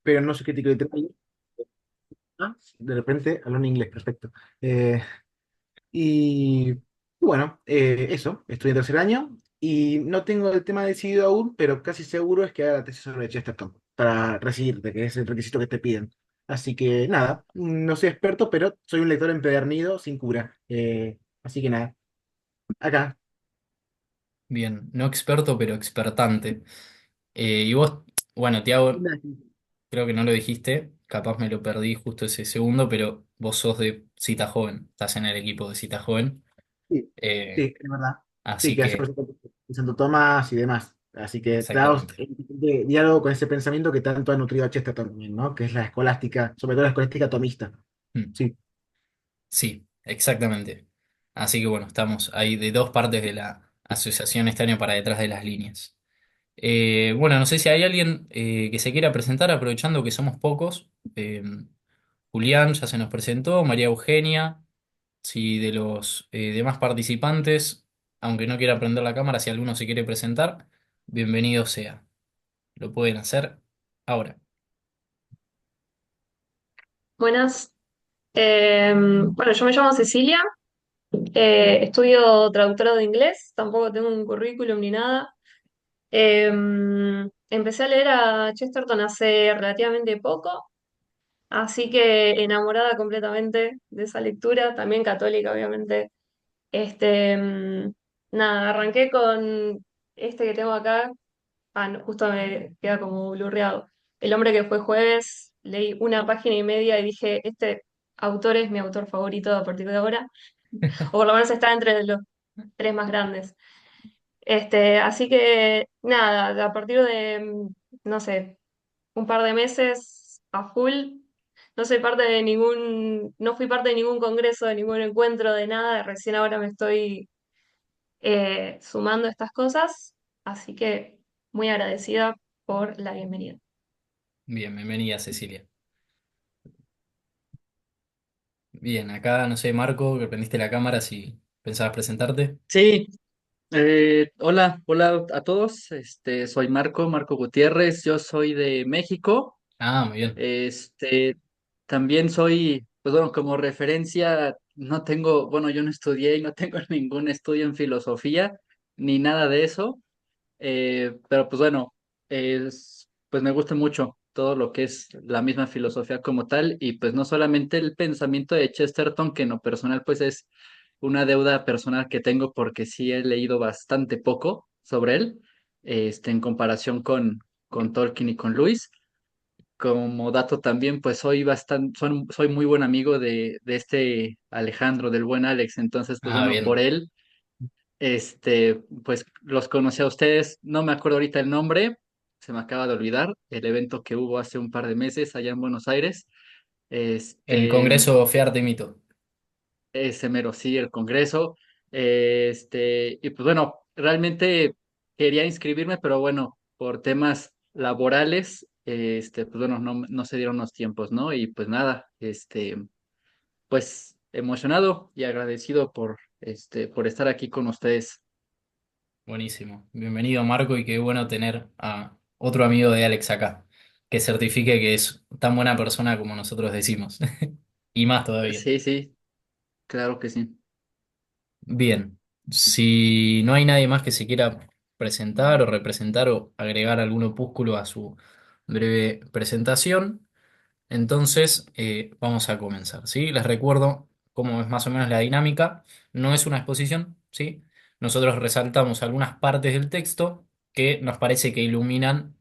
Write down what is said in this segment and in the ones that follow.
pero no soy crítico literario. Ah, de repente hablo en inglés, perfecto. Y bueno, eso, estoy en tercer año y no tengo el tema decidido aún, pero casi seguro es que haga la tesis sobre Chesterton para recibirte, que es el requisito que te piden. Así que nada, no soy experto, pero soy un lector empedernido sin cura. Así que nada, acá. Bien, no experto, pero expertante. Y vos, bueno, Tiago, creo que no lo dijiste, capaz me lo perdí justo ese segundo, pero vos sos de Cita Joven, estás en el equipo de Cita Joven. Sí, Eh, sí, es verdad. Sí, así que hace que, cosas de Santo Tomás y demás. Así que traemos exactamente. de diálogo con ese pensamiento que tanto ha nutrido a Chesterton también, ¿no? Que es la escolástica, sobre todo la escolástica tomista. Mm, Sí. sí, exactamente. Así que bueno, estamos ahí de dos partes de la asociación este año para detrás de las líneas. Bueno, no sé si hay alguien que se quiera presentar, aprovechando que somos pocos. Julián ya se nos presentó, María Eugenia, si de los demás participantes, aunque no quiera prender la cámara, si alguno se quiere presentar, bienvenido sea. Lo pueden hacer ahora. Buenas. Bueno, yo me llamo Cecilia, estudio traductora de inglés, tampoco tengo un currículum ni nada. Empecé a leer a Chesterton hace relativamente poco, así que enamorada completamente de esa lectura, también católica, obviamente. Nada, arranqué con este que tengo acá. Ah, no, justo me queda como blurreado. El hombre que fue jueves, leí una página y media y dije, este autor es mi autor favorito a partir de ahora, o por lo menos está entre los tres más grandes. Así que nada, a partir de, no sé, un par de meses a full, no soy parte de no fui parte de ningún congreso, de ningún encuentro, de nada, recién ahora me estoy sumando estas cosas, así que muy agradecida por la bienvenida. Bien, bienvenida Cecilia. Bien, acá no sé, Marco, que prendiste la cámara, si pensabas presentarte. Sí, hola a todos. Soy Marco Gutiérrez. Yo soy de México. Ah, muy bien. Este, También soy, pues bueno, como referencia, no tengo, bueno, yo no estudié y no tengo ningún estudio en filosofía ni nada de eso. Pero pues bueno, pues me gusta mucho todo lo que es la misma filosofía como tal y pues no solamente el pensamiento de Chesterton, que en lo personal pues es una deuda personal que tengo porque sí he leído bastante poco sobre él, en comparación con Tolkien y con Lewis. Como dato también, pues soy muy buen amigo de este Alejandro, del buen Alex, entonces pues Ah, bueno, por bien. él pues los conocí a ustedes, no me acuerdo ahorita el nombre, se me acaba de olvidar, el evento que hubo hace un par de meses allá en Buenos Aires, El este, Congreso Fe Arte y Mito. ese mero sí, el Congreso, y pues bueno, realmente quería inscribirme, pero bueno, por temas laborales, pues bueno, no se dieron los tiempos, ¿no? Y pues nada, pues emocionado y agradecido por estar aquí con ustedes. Buenísimo. Bienvenido, Marco, y qué bueno tener a otro amigo de Alex acá, que certifique que es tan buena persona como nosotros decimos. Y más todavía. Sí, sí, claro que sí. Bien, si no hay nadie más que se quiera presentar o representar o agregar algún opúsculo a su breve presentación, entonces vamos a comenzar, ¿sí? Les recuerdo cómo es más o menos la dinámica. No es una exposición, ¿sí? Nosotros resaltamos algunas partes del texto que nos parece que iluminan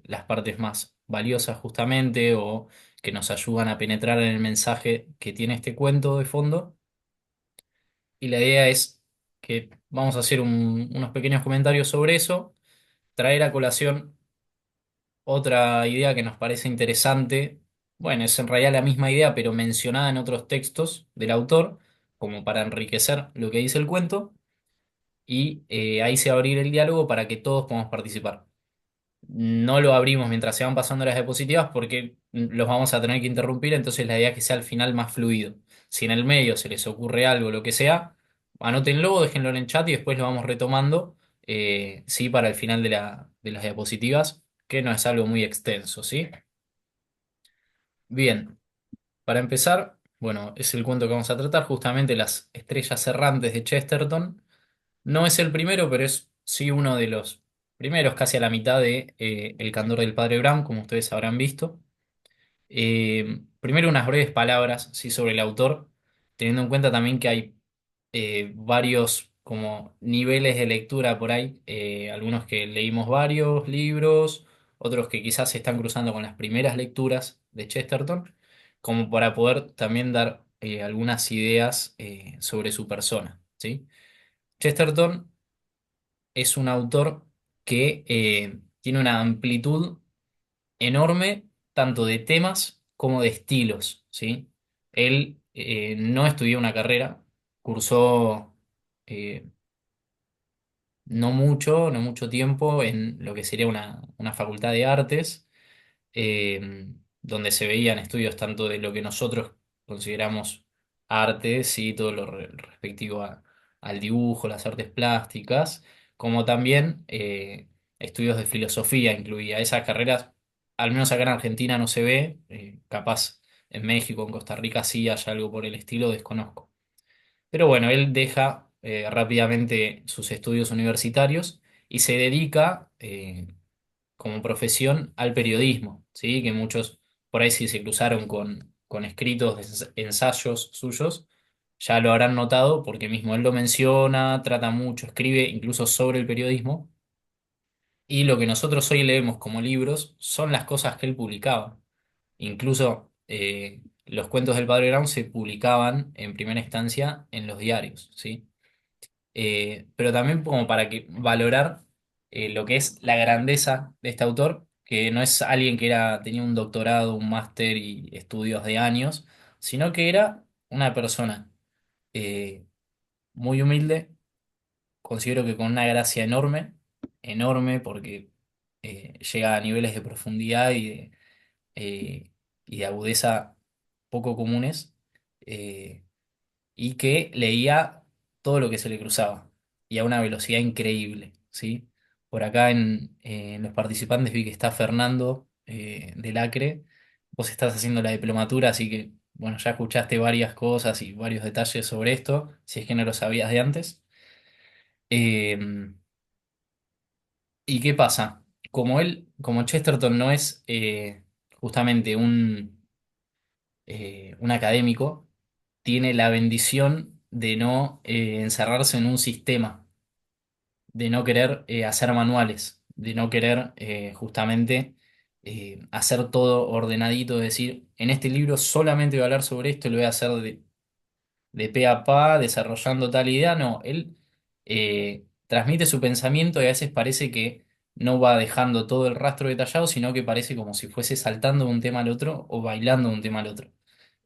las partes más valiosas justamente o que nos ayudan a penetrar en el mensaje que tiene este cuento de fondo. Y la idea es que vamos a hacer unos pequeños comentarios sobre eso, traer a colación otra idea que nos parece interesante. Bueno, es en realidad la misma idea, pero mencionada en otros textos del autor, como para enriquecer lo que dice el cuento, y ahí se va a abrir el diálogo para que todos podamos participar. No lo abrimos mientras se van pasando las diapositivas porque los vamos a tener que interrumpir, entonces la idea es que sea al final más fluido. Si en el medio se les ocurre algo, lo que sea, anótenlo, déjenlo en el chat y después lo vamos retomando, sí, para el final de las diapositivas, que no es algo muy extenso, ¿sí? Bien, para empezar, bueno, es el cuento que vamos a tratar, justamente Las estrellas errantes de Chesterton. No es el primero, pero es sí uno de los primeros, casi a la mitad de El candor del padre Brown, como ustedes habrán visto. Primero unas breves palabras, sí, sobre el autor, teniendo en cuenta también que hay varios como niveles de lectura por ahí, algunos que leímos varios libros, otros que quizás se están cruzando con las primeras lecturas de Chesterton, como para poder también dar algunas ideas sobre su persona, ¿sí? Chesterton es un autor que tiene una amplitud enorme tanto de temas como de estilos, ¿sí? Él no estudió una carrera, cursó eh, no mucho tiempo en lo que sería una facultad de artes, donde se veían estudios tanto de lo que nosotros consideramos artes y todo lo respectivo al dibujo, las artes plásticas, como también estudios de filosofía incluía. Esas carreras, al menos acá en Argentina no se ve, capaz en México, en Costa Rica sí hay algo por el estilo, desconozco. Pero bueno, él deja rápidamente sus estudios universitarios y se dedica como profesión al periodismo, ¿sí? Que muchos por ahí sí se cruzaron con escritos, ensayos suyos, ya lo habrán notado porque mismo él lo menciona, trata mucho, escribe incluso sobre el periodismo, y lo que nosotros hoy leemos como libros son las cosas que él publicaba. Incluso los cuentos del Padre Brown se publicaban en primera instancia en los diarios, ¿sí? Pero también como para que valorar lo que es la grandeza de este autor, que no es alguien que tenía un doctorado, un máster y estudios de años, sino que era una persona eh, muy humilde, considero que con una gracia enorme, enorme porque llega a niveles de profundidad eh, y de agudeza poco comunes. Y que leía todo lo que se le cruzaba y a una velocidad increíble, ¿sí? Por acá en los participantes vi que está Fernando del Acre. Vos estás haciendo la diplomatura, así que, bueno, ya escuchaste varias cosas y varios detalles sobre esto, si es que no lo sabías de antes. Eh, ¿Y qué pasa? Como Chesterton no es justamente un académico, tiene la bendición de no encerrarse en un sistema, de no querer hacer manuales, de no querer justamente hacer todo ordenadito, decir, en este libro solamente voy a hablar sobre esto, lo voy a hacer de pe a pa, desarrollando tal idea. No, él transmite su pensamiento y a veces parece que no va dejando todo el rastro detallado, sino que parece como si fuese saltando de un tema al otro o bailando de un tema al otro.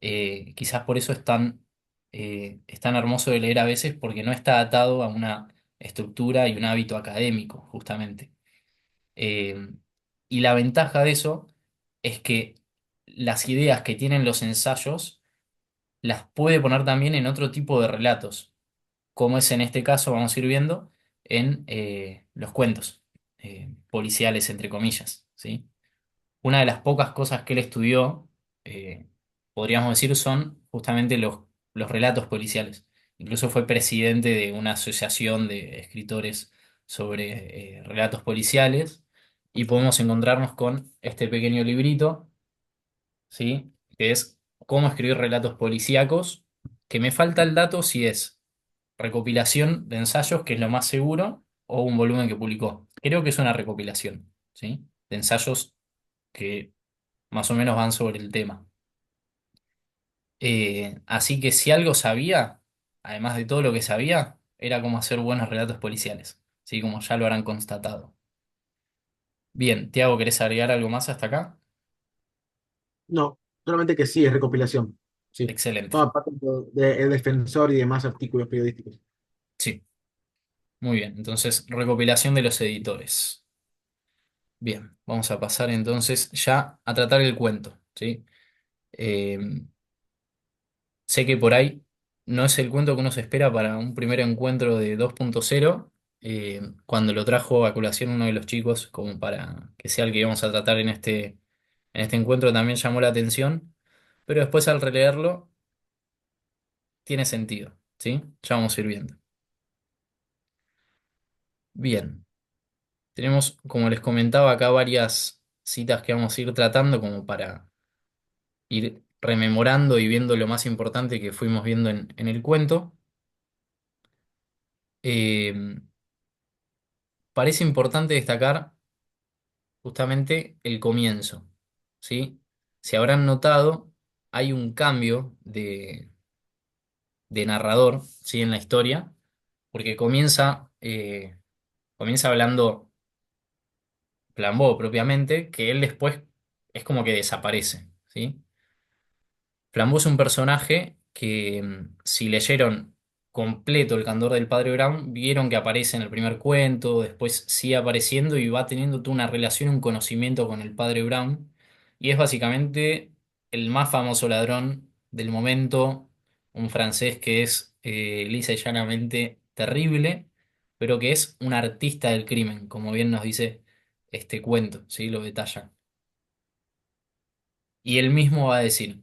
Quizás por eso es tan hermoso de leer a veces, porque no está atado a una estructura y un hábito académico, justamente. Eh, y la ventaja de eso es que las ideas que tienen los ensayos las puede poner también en otro tipo de relatos, como es en este caso, vamos a ir viendo, en los cuentos policiales, entre comillas, ¿sí? Una de las pocas cosas que él estudió, eh, podríamos decir, son justamente los relatos policiales. Incluso fue presidente de una asociación de escritores sobre relatos policiales y podemos encontrarnos con este pequeño librito, ¿sí? Que es Cómo escribir relatos policíacos, que me falta el dato si es recopilación de ensayos, que es lo más seguro, o un volumen que publicó. Creo que es una recopilación, ¿sí? De ensayos que más o menos van sobre el tema. Así que si algo sabía, además de todo lo que sabía, era cómo hacer buenos relatos policiales, ¿sí? Como ya lo habrán constatado. Bien, Tiago, ¿querés agregar algo más hasta acá? No, solamente que sí, es recopilación. Sí. Excelente. Toma parte de El Defensor y demás artículos periodísticos. Sí, muy bien. Entonces, recopilación de los editores. Bien, vamos a pasar entonces ya a tratar el cuento, ¿sí? Eh, Sé que por ahí no es el cuento que uno se espera para un primer encuentro de 2.0. Cuando lo trajo a colación uno de los chicos, como para que sea el que íbamos a tratar en este encuentro, también llamó la atención, pero después al releerlo tiene sentido, ¿sí? Ya vamos a ir viendo. Bien, tenemos, como les comentaba acá, varias citas que vamos a ir tratando como para ir rememorando y viendo lo más importante que fuimos viendo en el cuento. Eh, Parece importante destacar justamente el comienzo, ¿sí? Si habrán notado, hay un cambio de narrador, ¿sí? En la historia, porque comienza hablando Flambeau propiamente, que él después es como que desaparece, ¿sí? Flambeau es un personaje que si leyeron completo El Candor del Padre Brown, vieron que aparece en el primer cuento, después sigue apareciendo y va teniendo toda una relación, un conocimiento con el Padre Brown, y es básicamente el más famoso ladrón del momento, un francés que es lisa y llanamente terrible, pero que es un artista del crimen, como bien nos dice este cuento, ¿sí? Lo detalla. Y él mismo va a decir.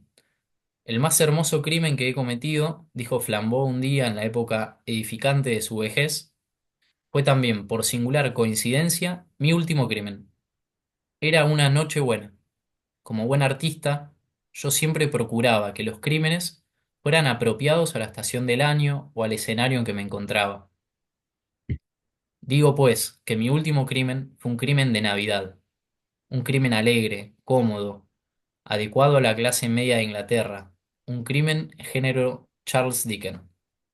El más hermoso crimen que he cometido, dijo Flambeau un día en la época edificante de su vejez, fue también, por singular coincidencia, mi último crimen. Era una noche buena. Como buen artista, yo siempre procuraba que los crímenes fueran apropiados a la estación del año o al escenario en que me encontraba. Digo pues que mi último crimen fue un crimen de Navidad, un crimen alegre, cómodo, adecuado a la clase media de Inglaterra, un crimen género Charles Dickens.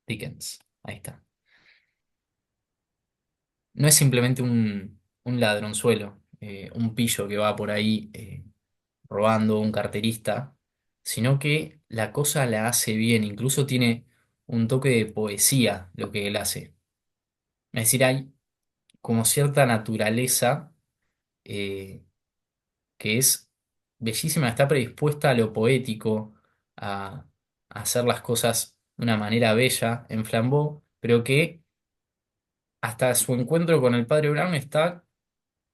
Dickens, ahí está. No es simplemente un ladronzuelo, un pillo que va por ahí robando, un carterista, sino que la cosa la hace bien, incluso tiene un toque de poesía lo que él hace. Es decir, hay como cierta naturaleza eh, que es bellísima, está predispuesta a lo poético, a hacer las cosas de una manera bella en Flambeau, pero que hasta su encuentro con el padre Brown está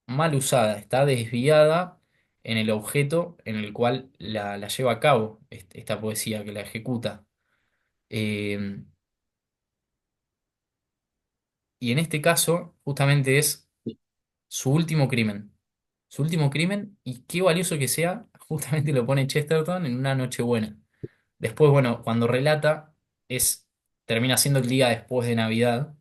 mal usada, está desviada en el objeto en el cual la lleva a cabo esta poesía, que la ejecuta. Eh, y en este caso, justamente es su último crimen. Su último crimen, y qué valioso que sea, justamente lo pone Chesterton en una noche buena. Después, bueno, cuando relata, termina siendo el día después de Navidad,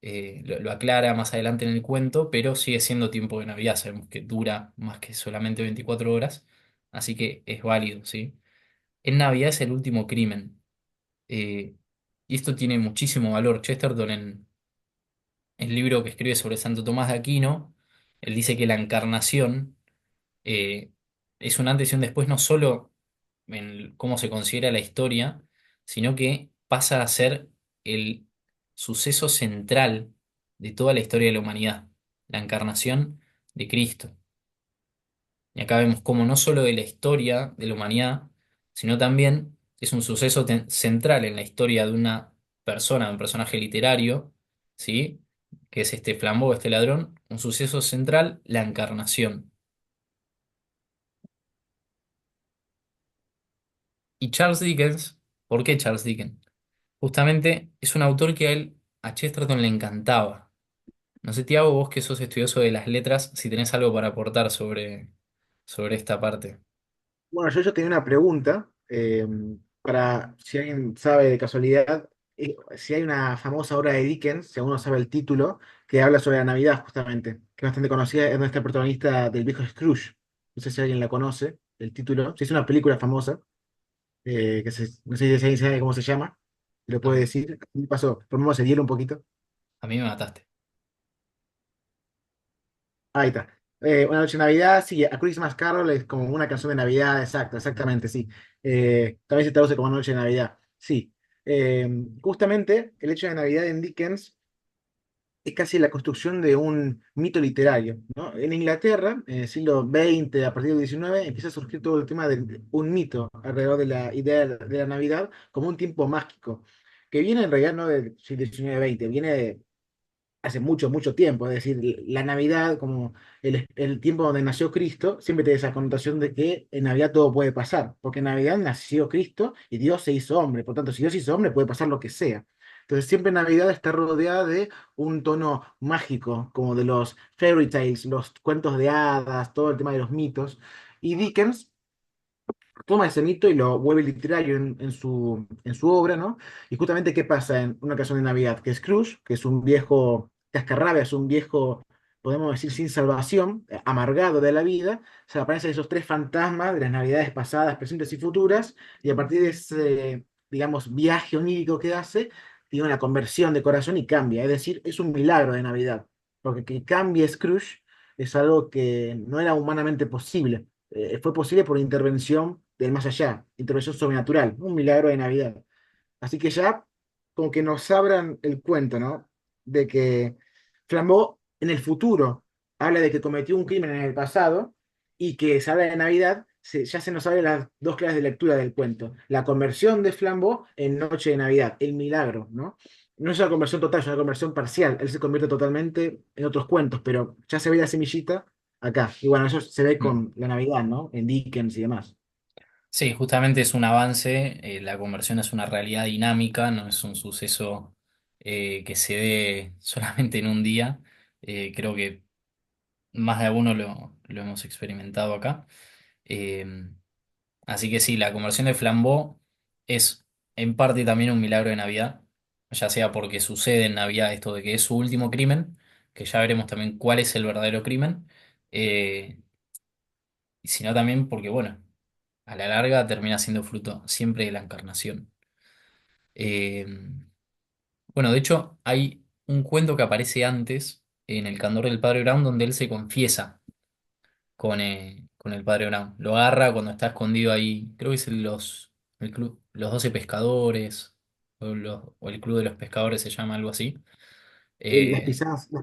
lo aclara más adelante en el cuento, pero sigue siendo tiempo de Navidad, sabemos que dura más que solamente 24 horas, así que es válido, ¿sí? En Navidad es el último crimen, y esto tiene muchísimo valor. Chesterton, en el libro que escribe sobre Santo Tomás de Aquino, él dice que la encarnación eh, es un antes y un después, no solo en cómo se considera la historia, sino que pasa a ser el suceso central de toda la historia de la humanidad, la encarnación de Cristo. Y acá vemos cómo no solo de la historia de la humanidad, sino también es un suceso central en la historia de una persona, de un personaje literario, ¿sí? Que es este Flambeau, este ladrón, un suceso central, la encarnación. Y Charles Dickens, ¿por qué Charles Dickens? Justamente es un autor que a Chesterton le encantaba. No sé, Tiago, vos que sos estudioso de las letras, si tenés algo para aportar sobre esta parte. Bueno, yo tenía una pregunta para si alguien sabe de casualidad, si hay una famosa obra de Dickens, si uno sabe el título, que habla sobre la Navidad justamente, que es bastante conocida, es nuestra protagonista del viejo Scrooge. No sé si alguien la conoce, el título. Si es una película famosa, no sé si alguien sabe cómo se llama, lo A puede mí, decir. ¿Qué pasó? Formemos el hielo un poquito. a mí me mataste. Ahí está. Una noche de Navidad, sí, A Christmas Carol es como una canción de Navidad, exacto, exactamente, sí. También se traduce como Noche de Navidad, sí. Justamente el hecho de Navidad en Dickens es casi la construcción de un mito literario, ¿no? En Inglaterra, en el siglo XX, a partir del XIX, empieza a surgir todo el tema de un mito alrededor de la idea de la Navidad como un tiempo mágico, que viene en realidad no del siglo XIX-XX, viene hace mucho, mucho tiempo. Es decir, la Navidad, como el tiempo donde nació Cristo, siempre tiene esa connotación de que en Navidad todo puede pasar, porque en Navidad nació Cristo y Dios se hizo hombre. Por tanto, si Dios se hizo hombre, puede pasar lo que sea. Entonces, siempre Navidad está rodeada de un tono mágico, como de los fairy tales, los cuentos de hadas, todo el tema de los mitos. Y Dickens toma ese mito y lo vuelve literario en su obra, ¿no? Y justamente, ¿qué pasa en una ocasión de Navidad? Que Scrooge, que es un viejo cascarrabias, un viejo, podemos decir, sin salvación, amargado de la vida, se aparecen esos tres fantasmas de las Navidades pasadas, presentes y futuras, y a partir de ese, digamos, viaje onírico que hace, tiene una conversión de corazón y cambia. Es decir, es un milagro de Navidad, porque que cambie Scrooge es algo que no era humanamente posible. Fue posible por intervención del más allá, intervención sobrenatural, un milagro de Navidad. Así que ya como que nos abran el cuento, ¿no? De que Flambeau en el futuro habla de que cometió un crimen en el pasado y que se habla de Navidad, ya se nos abren las dos claves de lectura del cuento. La conversión de Flambeau en Noche de Navidad, el milagro, ¿no? No es una conversión total, es una conversión parcial. Él se convierte totalmente en otros cuentos, pero ya se ve la semillita acá. Y bueno, eso se ve Mm. con la Navidad, ¿no? En Dickens y demás. Sí, justamente es un avance, la conversión es una realidad dinámica, no es un suceso que se dé solamente en un día. Creo que más de alguno lo hemos experimentado acá. Eh, Así que sí, la conversión de Flambeau es en parte también un milagro de Navidad, ya sea porque sucede en Navidad esto de que es su último crimen, que ya veremos también cuál es el verdadero crimen, y sino también porque, bueno, a la larga termina siendo fruto siempre de la encarnación. Eh, bueno, de hecho, hay un cuento que aparece antes en El Candor del Padre Brown donde él se confiesa con el padre Brown. Lo agarra cuando está escondido ahí, creo que es en el club, los 12 pescadores, o el club de los pescadores se llama algo así. Las Eh,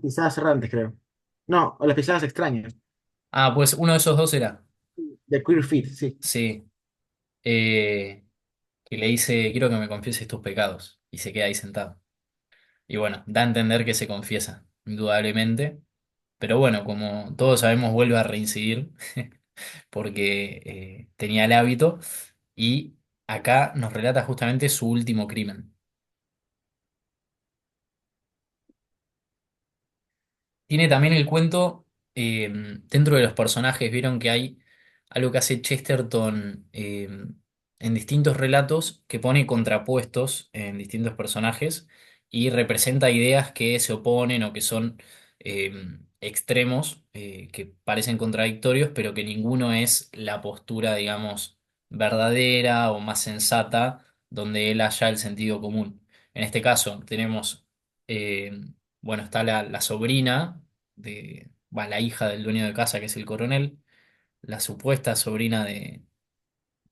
pisadas errantes, creo. No, o las pisadas extrañas. pues uno de esos dos era, De Queer Feet, sí. sí, eh, que le dice, quiero que me confieses tus pecados, y se queda ahí sentado. Y bueno, da a entender que se confiesa, indudablemente, pero bueno, como todos sabemos, vuelve a reincidir porque tenía el hábito. Y acá nos relata justamente su último crimen. Tiene también el cuento, dentro de los personajes, vieron que hay algo que hace Chesterton en distintos relatos que pone contrapuestos en distintos personajes y representa ideas que se oponen o que son eh, extremos, que parecen contradictorios, pero que ninguno es la postura, digamos, verdadera o más sensata, donde él haya el sentido común. En este caso, tenemos... eh, bueno, está la sobrina la hija del dueño de casa, que es el coronel, la supuesta sobrina de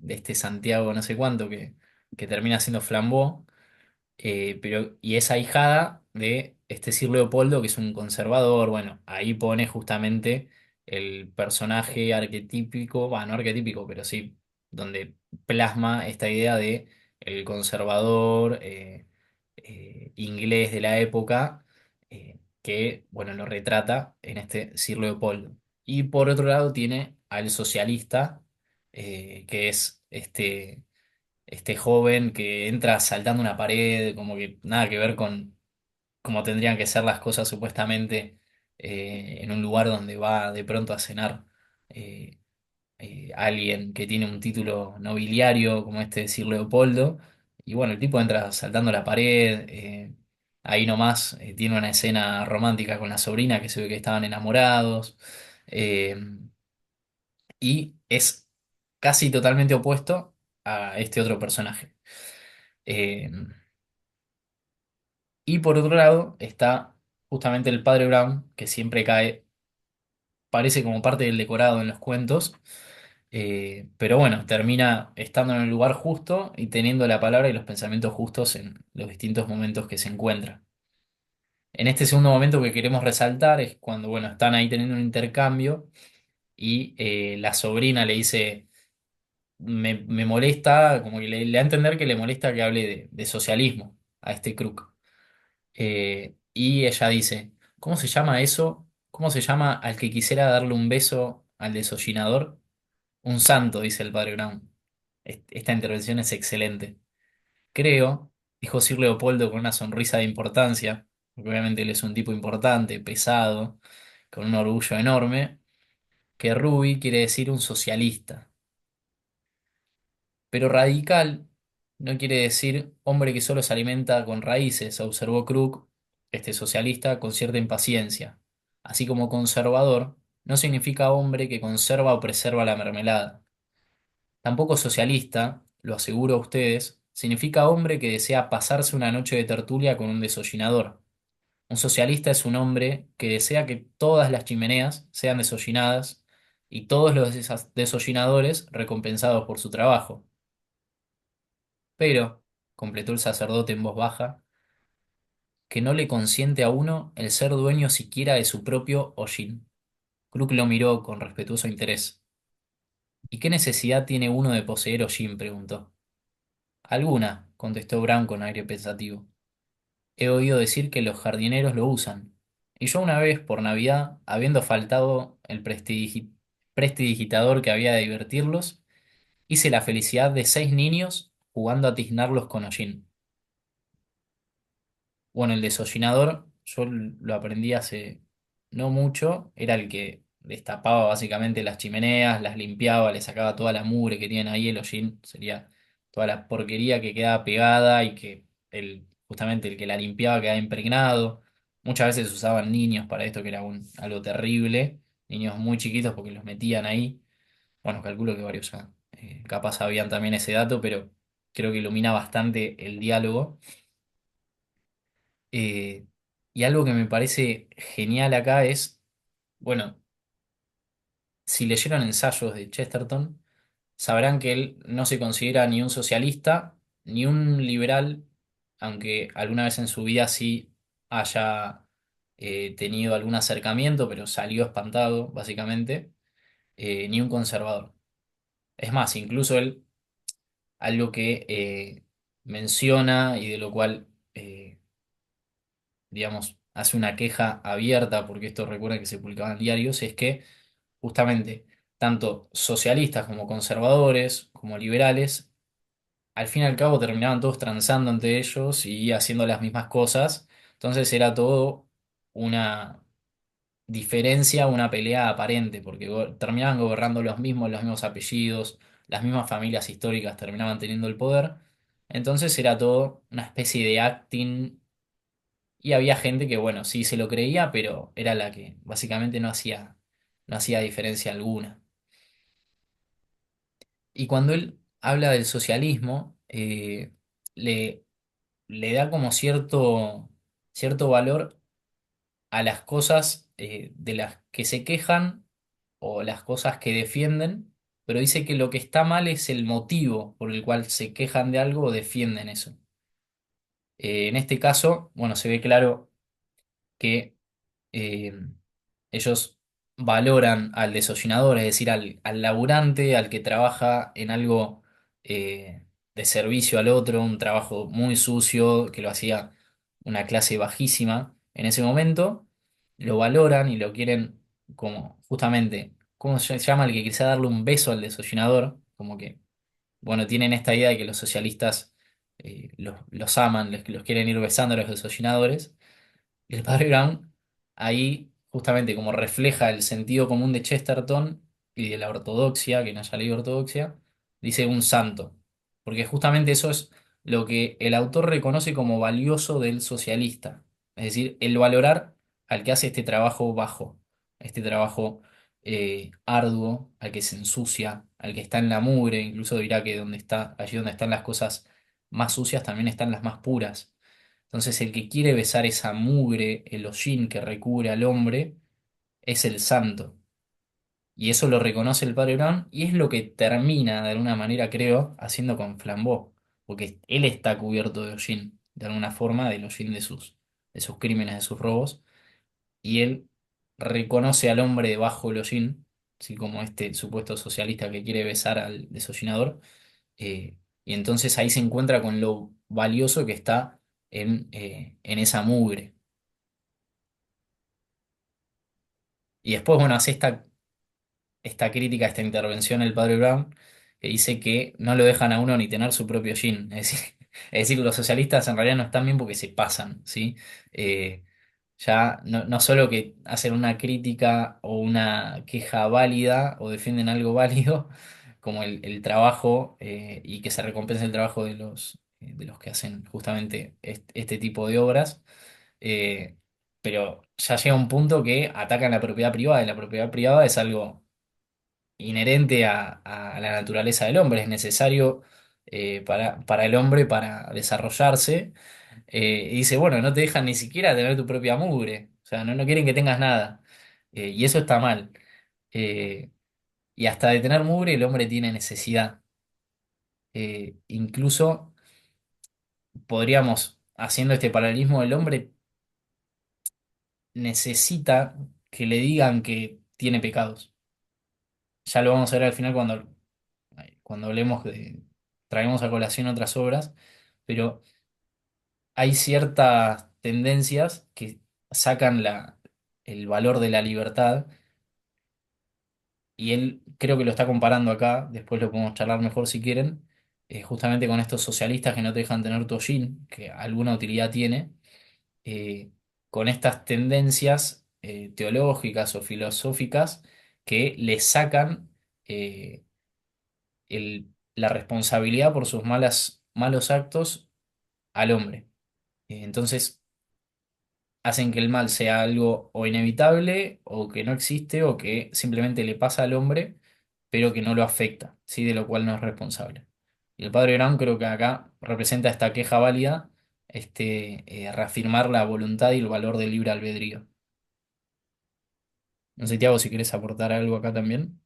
este Santiago no sé cuánto, que termina siendo Flambeau, y es ahijada de este Sir Leopoldo, que es un conservador. Bueno, ahí pone justamente el personaje arquetípico, bueno, no arquetípico, pero sí, donde plasma esta idea de el conservador inglés de la época, que, bueno, lo retrata en este Sir Leopoldo. Y por otro lado tiene al socialista, que es este joven que entra saltando una pared, como que nada que ver con cómo tendrían que ser las cosas supuestamente, en un lugar donde va de pronto a cenar eh, alguien que tiene un título nobiliario como este de Sir Leopoldo. Y bueno, el tipo entra saltando la pared, ahí nomás tiene una escena romántica con la sobrina que se ve que estaban enamorados. eh, y es casi totalmente opuesto a este otro personaje. Eh, y por otro lado está justamente el padre Brown, que siempre cae, parece como parte del decorado en los cuentos, pero bueno, termina estando en el lugar justo y teniendo la palabra y los pensamientos justos en los distintos momentos que se encuentra. En este segundo momento que queremos resaltar es cuando, bueno, están ahí teniendo un intercambio y la sobrina le dice, me molesta, como que le da a entender que le molesta que hable de socialismo a este Crook. Y ella dice, ¿Cómo se llama eso? ¿Cómo se llama al que quisiera darle un beso al desollinador? Un santo, dice el padre Brown. Esta intervención es excelente. Creo, dijo Sir Leopoldo con una sonrisa de importancia, porque obviamente él es un tipo importante, pesado, con un orgullo enorme, que Ruby quiere decir un socialista. Pero radical no quiere decir hombre que solo se alimenta con raíces, observó Crook, este socialista, con cierta impaciencia. Así como conservador no significa hombre que conserva o preserva la mermelada. Tampoco socialista, lo aseguro a ustedes, significa hombre que desea pasarse una noche de tertulia con un desollinador. Un socialista es un hombre que desea que todas las chimeneas sean desollinadas y todos los desollinadores recompensados por su trabajo. Pero, completó el sacerdote en voz baja, que no le consiente a uno el ser dueño siquiera de su propio hollín. Crook lo miró con respetuoso interés. ¿Y qué necesidad tiene uno de poseer hollín? Preguntó. Alguna, contestó Brown con aire pensativo. He oído decir que los jardineros lo usan. Y yo una vez, por Navidad, habiendo faltado el prestidigitador que había de divertirlos, hice la felicidad de 6 niños jugando a tiznarlos con hollín. Bueno, el desollinador, yo lo aprendí hace no mucho, era el que destapaba básicamente las chimeneas, las limpiaba, le sacaba toda la mugre que tienen ahí, el hollín sería toda la porquería que quedaba pegada y que justamente el que la limpiaba quedaba impregnado. Muchas veces usaban niños para esto, que era algo terrible, niños muy chiquitos porque los metían ahí. Bueno, calculo que varios ya, capaz sabían también ese dato, pero creo que ilumina bastante el diálogo. Eh, y algo que me parece genial acá es, bueno, si leyeron ensayos de Chesterton, sabrán que él no se considera ni un socialista ni un liberal, aunque alguna vez en su vida sí haya tenido algún acercamiento, pero salió espantado, básicamente, ni un conservador. Es más, incluso él, algo que menciona y de lo cual digamos, hace una queja abierta, porque esto recuerda que se publicaba en diarios, es que justamente tanto socialistas como conservadores, como liberales, al fin y al cabo terminaban todos transando entre ellos y haciendo las mismas cosas. Entonces era todo una diferencia, una pelea aparente, porque terminaban gobernando los mismos apellidos, las mismas familias históricas terminaban teniendo el poder. Entonces era todo una especie de acting y había gente que, bueno, sí se lo creía, pero era la que básicamente no hacía diferencia alguna. Y cuando él habla del socialismo, le, le da como cierto valor a las cosas de las que se quejan o las cosas que defienden, pero dice que lo que está mal es el motivo por el cual se quejan de algo o defienden eso. En este caso, bueno, se ve claro que eh, ellos valoran al desollinador, es decir, al laburante, al que trabaja en algo de servicio al otro, un trabajo muy sucio, que lo hacía una clase bajísima en ese momento, lo valoran y lo quieren como, justamente, ¿cómo se llama? El que quisiera darle un beso al desollinador, como que, bueno, tienen esta idea de que los socialistas los aman, los quieren ir besando a los desollinadores. Y el padre Brown, ahí justamente como refleja el sentido común de Chesterton y de la ortodoxia, que no haya leído ortodoxia, dice un santo. Porque justamente eso es lo que el autor reconoce como valioso del socialista. Es decir, el valorar al que hace este trabajo bajo, este trabajo arduo, al que se ensucia, al que está en la mugre, incluso dirá que allí donde están las cosas más sucias también están las más puras. Entonces el que quiere besar esa mugre, el hollín que recubre al hombre, es el santo. Y eso lo reconoce el padre Brown y es lo que termina, de alguna manera, creo, haciendo con Flambeau. Porque él está cubierto de hollín, de alguna forma, del hollín de sus crímenes, de sus robos. Y él reconoce al hombre debajo del hollín, así como este supuesto socialista que quiere besar al desollinador. Y entonces ahí se encuentra con lo valioso que está en esa mugre. Y después, bueno, hace esta crítica, esta intervención el padre Brown, que dice que no lo dejan a uno ni tener su propio yin. Es decir, los socialistas en realidad no están bien porque se pasan, ¿sí? Eh, ya no solo que hacen una crítica o una queja válida o defienden algo válido, como el trabajo y que se recompense el trabajo de los que hacen justamente este tipo de obras, eh, pero ya llega un punto que atacan la propiedad privada y la propiedad privada es algo inherente a la naturaleza del hombre, es necesario para el hombre para desarrollarse. Y dice, bueno, no te dejan ni siquiera tener tu propia mugre, o sea, no quieren que tengas nada. Y eso está mal. Eh, y hasta de tener mugre el hombre tiene necesidad. Incluso podríamos, haciendo este paralelismo, el hombre necesita que le digan que tiene pecados. Ya lo vamos a ver al final cuando hablemos traemos a colación otras obras, pero hay ciertas tendencias que sacan el valor de la libertad y él creo que lo está comparando acá, después lo podemos charlar mejor si quieren, justamente con estos socialistas que no te dejan tener tu hollín, que alguna utilidad tiene, eh, con estas tendencias teológicas o filosóficas que le sacan eh, la responsabilidad por sus malos actos al hombre. Entonces hacen que el mal sea algo o inevitable o que no existe o que simplemente le pasa al hombre, pero que no lo afecta, ¿sí? De lo cual no es responsable. Y el padre Brown creo que acá representa esta queja válida, reafirmar la voluntad y el valor del libre albedrío. No sé, Tiago, si quieres aportar algo acá también.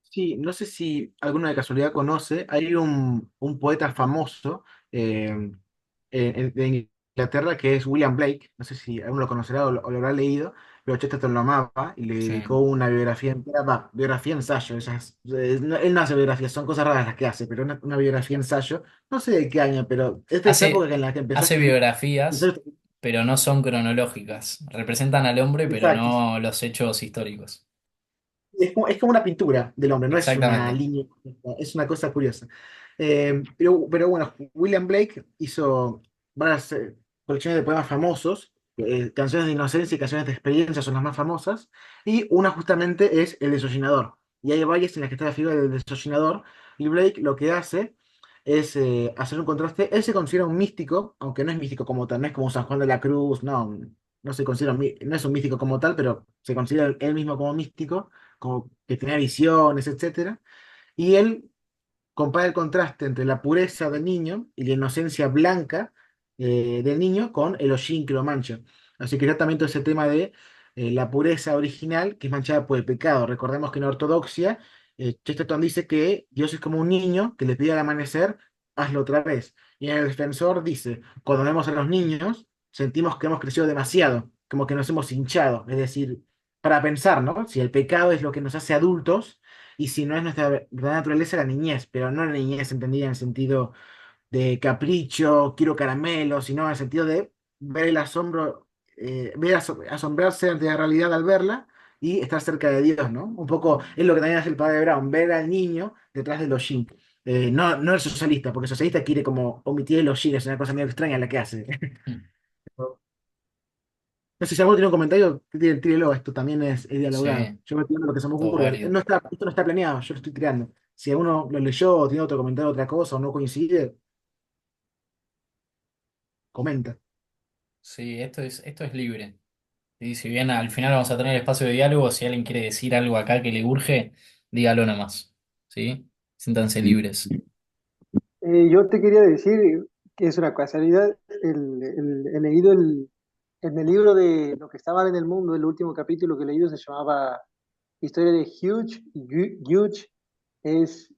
Sí, no sé si alguno de casualidad conoce, hay un poeta famoso de Inglaterra que es William Blake, no sé si alguno lo conocerá o lo habrá leído, pero Chesterton lo amaba y le Sí. dedicó una biografía entera, biografía ensayo, él no hace biografías, son cosas raras las que hace, pero una biografía ensayo, no sé de qué año, pero es de esa Hace, época en la que empezó a hace escribir. biografías, pero no son cronológicas. Representan al hombre, pero Exacto. no los hechos históricos. Es como una pintura del hombre, no es una Exactamente. línea, es una cosa curiosa. Pero bueno, William Blake hizo varias colecciones de poemas famosos, canciones de inocencia y canciones de experiencia son las más famosas, y una justamente es El desollinador. Y hay varias en las que está la figura del desollinador, y Blake lo que hace es hacer un contraste. Él se considera un místico, aunque no es místico como tal, no es como San Juan de la Cruz, no se considera, no es un místico como tal, pero se considera él mismo como místico como que tenía visiones, etcétera. Y él compara el contraste entre la pureza del niño y la inocencia blanca del niño con el hollín que lo mancha. Así que exactamente ese tema de la pureza original que es manchada por el pecado. Recordemos que en la ortodoxia, Chesterton dice que Dios es como un niño que le pide al amanecer, hazlo otra vez. Y en el defensor dice, cuando vemos a los niños, sentimos que hemos crecido demasiado, como que nos hemos hinchado. Es decir, para pensar, ¿no? Si el pecado es lo que nos hace adultos, y si no es nuestra verdadera naturaleza, la niñez, pero no la niñez entendida en el sentido de capricho, quiero caramelo, sino en el sentido de ver el asombro, asombrarse ante la realidad al verla y estar cerca de Dios, ¿no? Un poco es lo que también hace el padre Brown, ver al niño detrás de los jeans. No el socialista, porque el socialista quiere como omitir los jeans, es una cosa medio extraña la que hace. Mm. No sé si alguno tiene un comentario, tírelo, esto también es dialogado. Sí, Yo me tirando lo que se me todo ocurre. válido. Esto no está planeado, yo lo estoy tirando. Si alguno lo leyó o tiene otro comentario, otra cosa, o no coincide, comenta. Sí, esto es libre. Y si bien al final vamos a tener espacio de diálogo, si alguien quiere decir algo acá que le urge, dígalo nomás. ¿Sí? Siéntanse libres. Yo te quería decir que es una casualidad, he leído en el libro de Lo que está mal en el mundo, el último capítulo que he leído se llamaba Historia de Hughes, y Hughes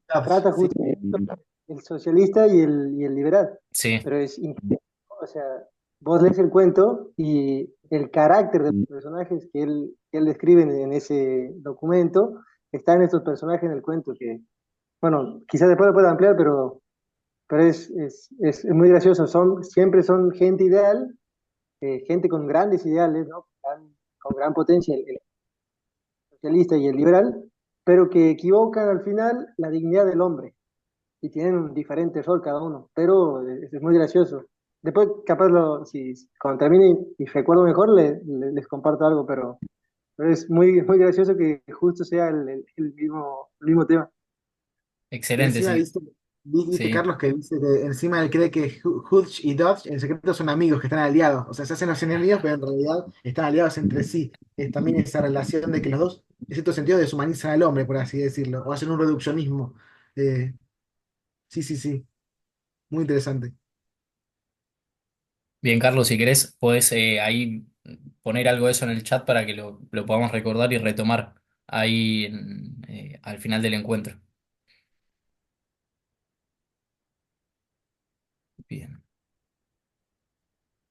Ah, trata sí. justamente el socialista y el liberal, Sí. pero es increíble, ¿no? O sea, vos lees el cuento y el carácter de los personajes que él describe en ese documento está en estos personajes en el cuento que, bueno, quizás después lo pueda ampliar, pero es muy gracioso. Siempre son gente ideal, gente con grandes ideales, ¿no? Con gran potencia. socialista y el liberal, pero que equivocan al final la dignidad del hombre y tienen un diferente rol cada uno, pero es muy gracioso. Después, capaz, si cuando termine y recuerdo mejor, les comparto algo, pero es muy gracioso que justo sea el mismo tema. Y Excelente, encima sí. viste, Sí. Carlos, que dice que encima él cree que Hutch y Dodge en secreto son amigos que están aliados. O sea, se hacen los enemigos, pero en realidad están aliados entre sí. Es también esa relación de que los dos, en cierto sentido, deshumanizan al hombre, por así decirlo, o hacen un reduccionismo. Eh, sí, sí, sí, muy interesante. Bien, Carlos, si querés, podés ahí poner algo de eso en el chat para que lo podamos recordar y retomar ahí al final del encuentro. Bien.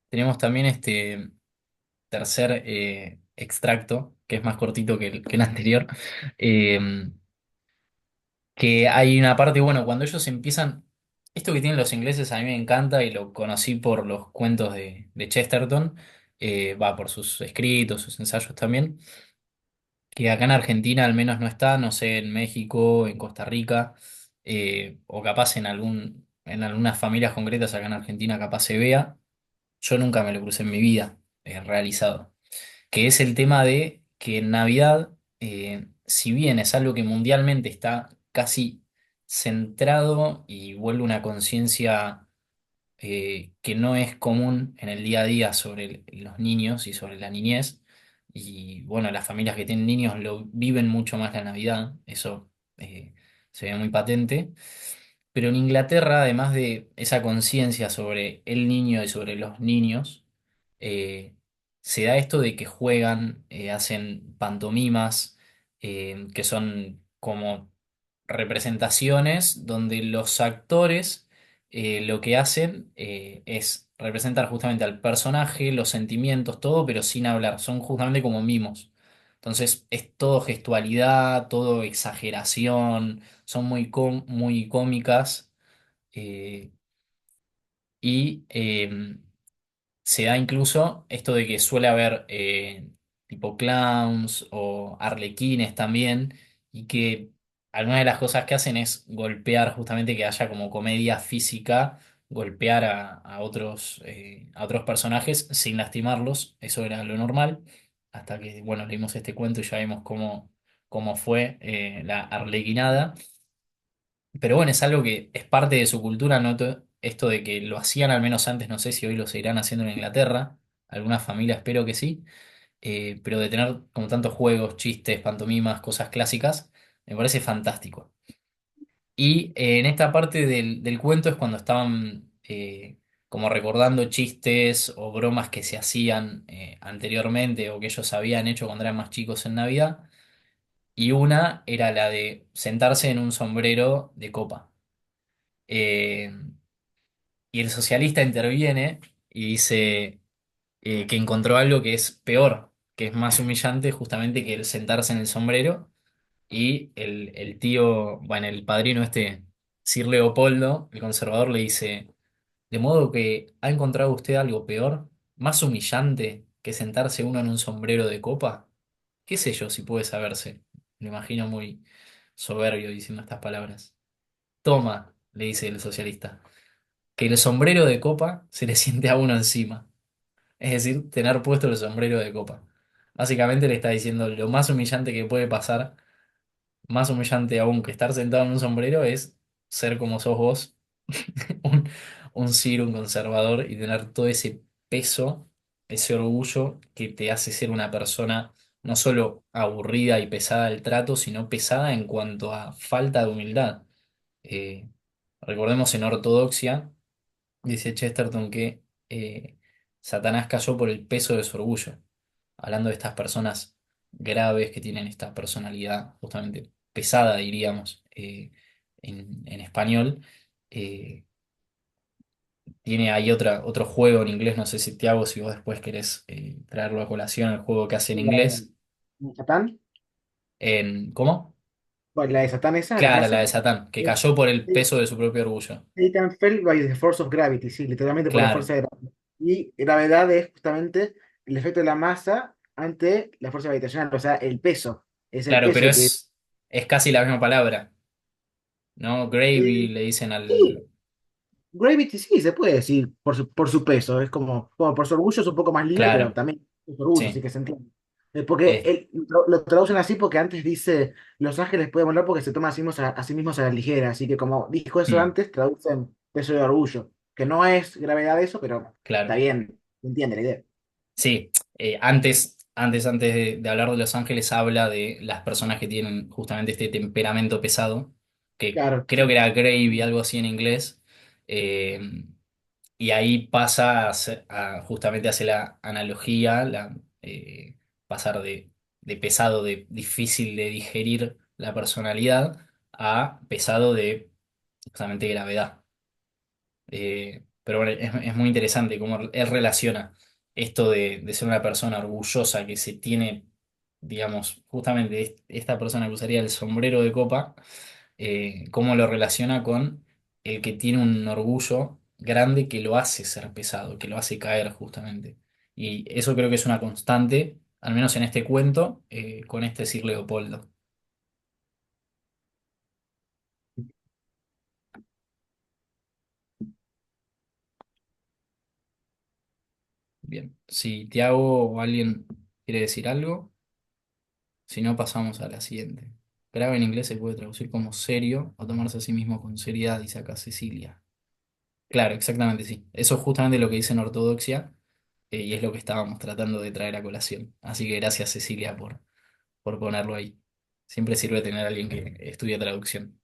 Tenemos también este tercer extracto, que es más cortito que el anterior, eh, que hay una parte, bueno, cuando ellos empiezan, esto que tienen los ingleses a mí me encanta y lo conocí por los cuentos de Chesterton, va por sus escritos, sus ensayos también, que acá en Argentina al menos no está, no sé, en México, en Costa Rica, o capaz en algunas familias concretas acá en Argentina capaz se vea, yo nunca me lo crucé en mi vida realizado, que es el tema de que en Navidad, si bien es algo que mundialmente está casi centrado y vuelve una conciencia que no es común en el día a día sobre los niños y sobre la niñez, y bueno, las familias que tienen niños lo viven mucho más la Navidad, eso se ve muy patente. Pero en Inglaterra, además de esa conciencia sobre el niño y sobre los niños, eh, se da esto de que juegan, hacen pantomimas, que son como representaciones donde los actores lo que hacen es representar justamente al personaje, los sentimientos, todo, pero sin hablar, son justamente como mimos. Entonces es todo gestualidad, todo exageración, son muy cómicas eh, y se da incluso esto de que suele haber tipo clowns o arlequines también, y que algunas de las cosas que hacen es golpear, justamente que haya como comedia física, golpear a otros personajes sin lastimarlos, eso era lo normal, hasta que, bueno, leímos este cuento y ya vimos cómo fue la arlequinada. Pero bueno, es algo que es parte de su cultura, ¿no? Esto de que lo hacían al menos antes, no sé si hoy lo seguirán haciendo en Inglaterra, algunas familias espero que sí, pero de tener como tantos juegos, chistes, pantomimas, cosas clásicas, me parece fantástico. Y en esta parte del cuento es cuando estaban como recordando chistes o bromas que se hacían anteriormente o que ellos habían hecho cuando eran más chicos en Navidad, y una era la de sentarse en un sombrero de copa. Eh, y el socialista interviene y dice que encontró algo que es peor, que es más humillante justamente que el sentarse en el sombrero. Y el tío, bueno, el padrino este, Sir Leopoldo, el conservador, le dice, de modo que ha encontrado usted algo peor, más humillante que sentarse uno en un sombrero de copa. ¿Qué sé yo si puede saberse? Me imagino muy soberbio diciendo estas palabras. Toma, le dice el socialista, que el sombrero de copa se le siente a uno encima. Es decir, tener puesto el sombrero de copa. Básicamente le está diciendo lo más humillante que puede pasar, más humillante aún que estar sentado en un sombrero, es ser como sos vos, un, un Sir, un conservador, y tener todo ese peso, ese orgullo que te hace ser una persona no solo aburrida y pesada del trato, sino pesada en cuanto a falta de humildad. Eh, Recordemos en Ortodoxia. Dice Chesterton que Satanás cayó por el peso de su orgullo, hablando de estas personas graves que tienen esta personalidad justamente pesada, diríamos, en español. Eh, Tiene ahí otro juego en inglés, no sé si Tiago, si vos después querés traerlo a colación, el juego que hace en ¿La inglés. de Satán? ¿Cómo? Bueno, la de Satán esa, la Claro, la frase. de Satán, que Es, cayó por el peso de su propio orgullo. Satan fell by the force of gravity, sí, literalmente por la Claro, fuerza de gravedad. Y gravedad es justamente el efecto de la masa ante la fuerza gravitacional, o sea, el peso. Es el Claro, pero peso que... es casi la misma palabra, ¿no? Gravy eh, le dicen al... sí, Gravity sí, se puede decir por su peso. Es como por su orgullo es un poco más libre, pero Claro, también es orgullo, así sí. que se entiende. Porque Eh, lo traducen así porque antes dice Los Ángeles puede volar porque se toma a sí mismos a la ligera. Así que como dijo eso mm, antes, traducen peso de orgullo. Que no es gravedad eso, pero está claro. bien, se entiende la idea. Sí, antes de hablar de Los Ángeles, habla de las personas que tienen justamente este temperamento pesado, que Claro, creo sí. que era Gravy, algo así en inglés, eh, y ahí pasa justamente hace la analogía, pasar de pesado, de difícil de digerir la personalidad, a pesado de justamente gravedad. Pero bueno, es muy interesante cómo él relaciona esto de ser una persona orgullosa que se tiene, digamos, justamente esta persona que usaría el sombrero de copa, cómo lo relaciona con el que tiene un orgullo grande que lo hace ser pesado, que lo hace caer justamente. Y eso creo que es una constante, al menos en este cuento, con este Sir Leopoldo. Bien, si Tiago o alguien quiere decir algo. Si no, pasamos a la siguiente. Grave en inglés se puede traducir como serio o tomarse a sí mismo con seriedad, dice acá Cecilia. Claro, exactamente sí. Eso es justamente lo que dice en ortodoxia y es lo que estábamos tratando de traer a colación. Así que gracias Cecilia por ponerlo ahí. Siempre sirve tener a alguien que estudie traducción.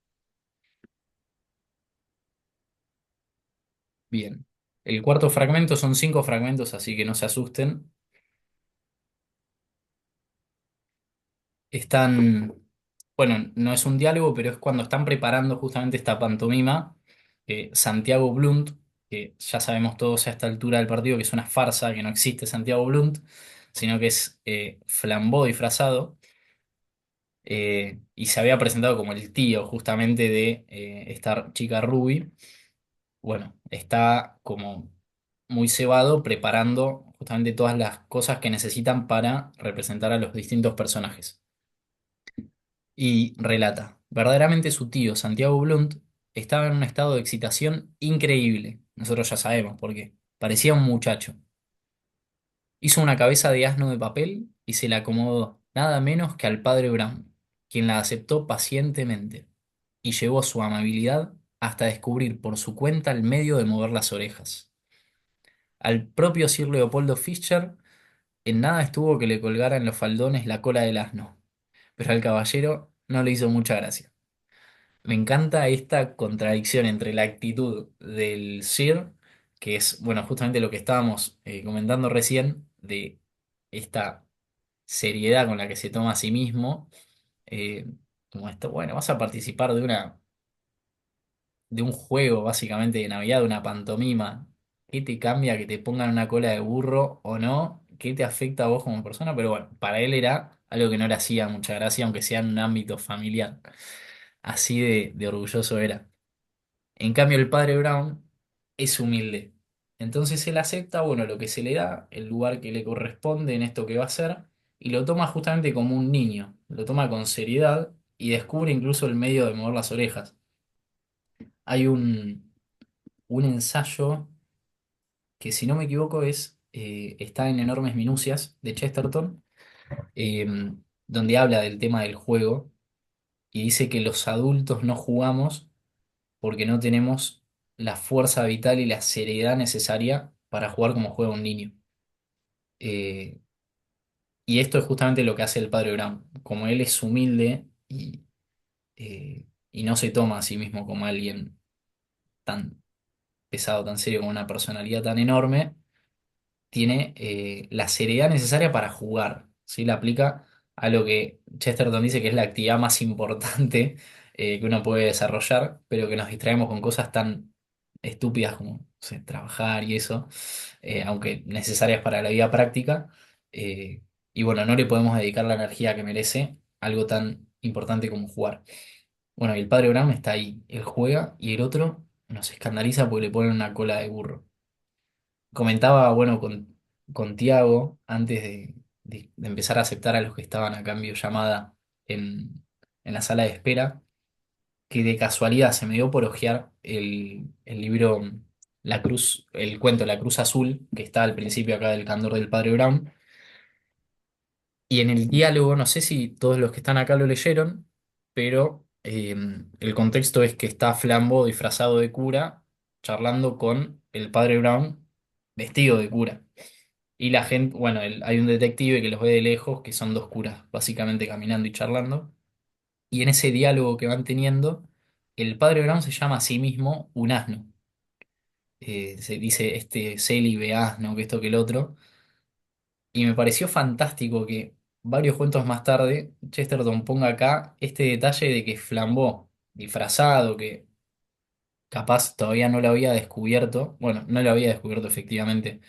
Bien. El cuarto fragmento son 5 fragmentos, así que no se asusten. Están, bueno, no es un diálogo, pero es cuando están preparando justamente esta pantomima, Santiago Blunt, que ya sabemos todos a esta altura del partido que es una farsa, que no existe Santiago Blunt, sino que es Flambeau disfrazado, y se había presentado como el tío justamente de esta chica Ruby. Bueno, está como muy cebado preparando justamente todas las cosas que necesitan para representar a los distintos personajes. Y relata, verdaderamente su tío, Santiago Blunt, estaba en un estado de excitación increíble. Nosotros ya sabemos por qué. Parecía un muchacho. Hizo una cabeza de asno de papel y se la acomodó, nada menos que al padre Brown, quien la aceptó pacientemente y llevó su amabilidad hasta descubrir por su cuenta el medio de mover las orejas. Al propio Sir Leopoldo Fischer en nada estuvo que le colgara en los faldones la cola del asno, pero al caballero no le hizo mucha gracia. Me encanta esta contradicción entre la actitud del Sir, que es, bueno, justamente lo que estábamos comentando recién, de esta seriedad con la que se toma a sí mismo, eh, como esto, bueno, vas a participar de un juego básicamente de Navidad, de una pantomima. ¿Qué te cambia que te pongan una cola de burro o no? ¿Qué te afecta a vos como persona? Pero bueno, para él era algo que no le hacía mucha gracia, aunque sea en un ámbito familiar. Así de orgulloso era. En cambio, el padre Brown es humilde. Entonces él acepta, bueno, lo que se le da, el lugar que le corresponde en esto que va a hacer, y lo toma justamente como un niño. Lo toma con seriedad y descubre incluso el medio de mover las orejas. Hay un ensayo que, si no me equivoco, está en Enormes Minucias de Chesterton, eh, donde habla del tema del juego y dice que los adultos no jugamos porque no tenemos la fuerza vital y la seriedad necesaria para jugar como juega un niño. Eh, y esto es justamente lo que hace el padre Brown. Como él es humilde y no se toma a sí mismo como alguien tan pesado, tan serio, con una personalidad tan enorme, tiene la seriedad necesaria para jugar, ¿sí? La aplica a lo que Chesterton dice que es la actividad más importante que uno puede desarrollar, pero que nos distraemos con cosas tan estúpidas como, no sé, trabajar y eso, aunque necesarias para la vida práctica. eh, y bueno, no le podemos dedicar la energía que merece a algo tan importante como jugar. Bueno, y el padre Brown está ahí, él juega y el otro nos escandaliza porque le ponen una cola de burro. Comentaba, bueno, con Tiago, antes de empezar a aceptar a los que estaban acá en videollamada, en la sala de espera, que de casualidad se me dio por hojear el libro La Cruz, el cuento La Cruz Azul, que está al principio acá del Candor del Padre Brown. Y en el diálogo, no sé si todos los que están acá lo leyeron, pero el contexto es que está Flambo disfrazado de cura charlando con el Padre Brown vestido de cura. Y la gente, bueno, hay un detective que los ve de lejos, que son dos curas, básicamente caminando y charlando. Y en ese diálogo que van teniendo, el Padre Brown se llama a sí mismo un asno. Se dice este célibe asno, que esto que el otro. Y me pareció fantástico que varios cuentos más tarde Chesterton ponga acá este detalle de que Flambeau, disfrazado, que capaz todavía no lo había descubierto, bueno, no lo había descubierto efectivamente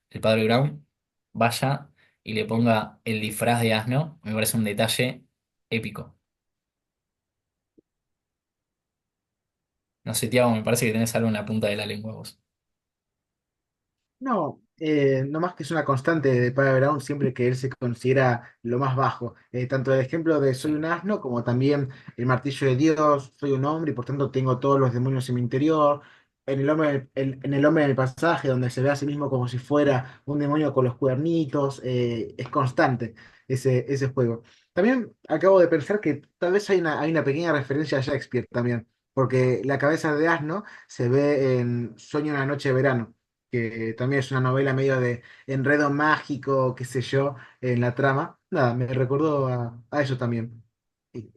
el padre Brown, vaya y le ponga el disfraz de asno, me parece un detalle épico. No sé, Tiago, me parece que tenés algo en la punta de la lengua vos. No, no más que es una constante de Padre Brown siempre que él se considera lo más bajo. Tanto el ejemplo de soy un asno como también el martillo de Dios, soy un hombre y por tanto tengo todos los demonios en mi interior. En el hombre del pasaje, donde se ve a sí mismo como si fuera un demonio con los cuernitos, es constante ese juego. También acabo de pensar que tal vez hay una pequeña referencia a Shakespeare también, porque la cabeza de asno se ve en Sueño una noche de verano, que también es una novela medio de enredo mágico, qué sé yo, en la trama. Nada, me recordó a eso también. Y-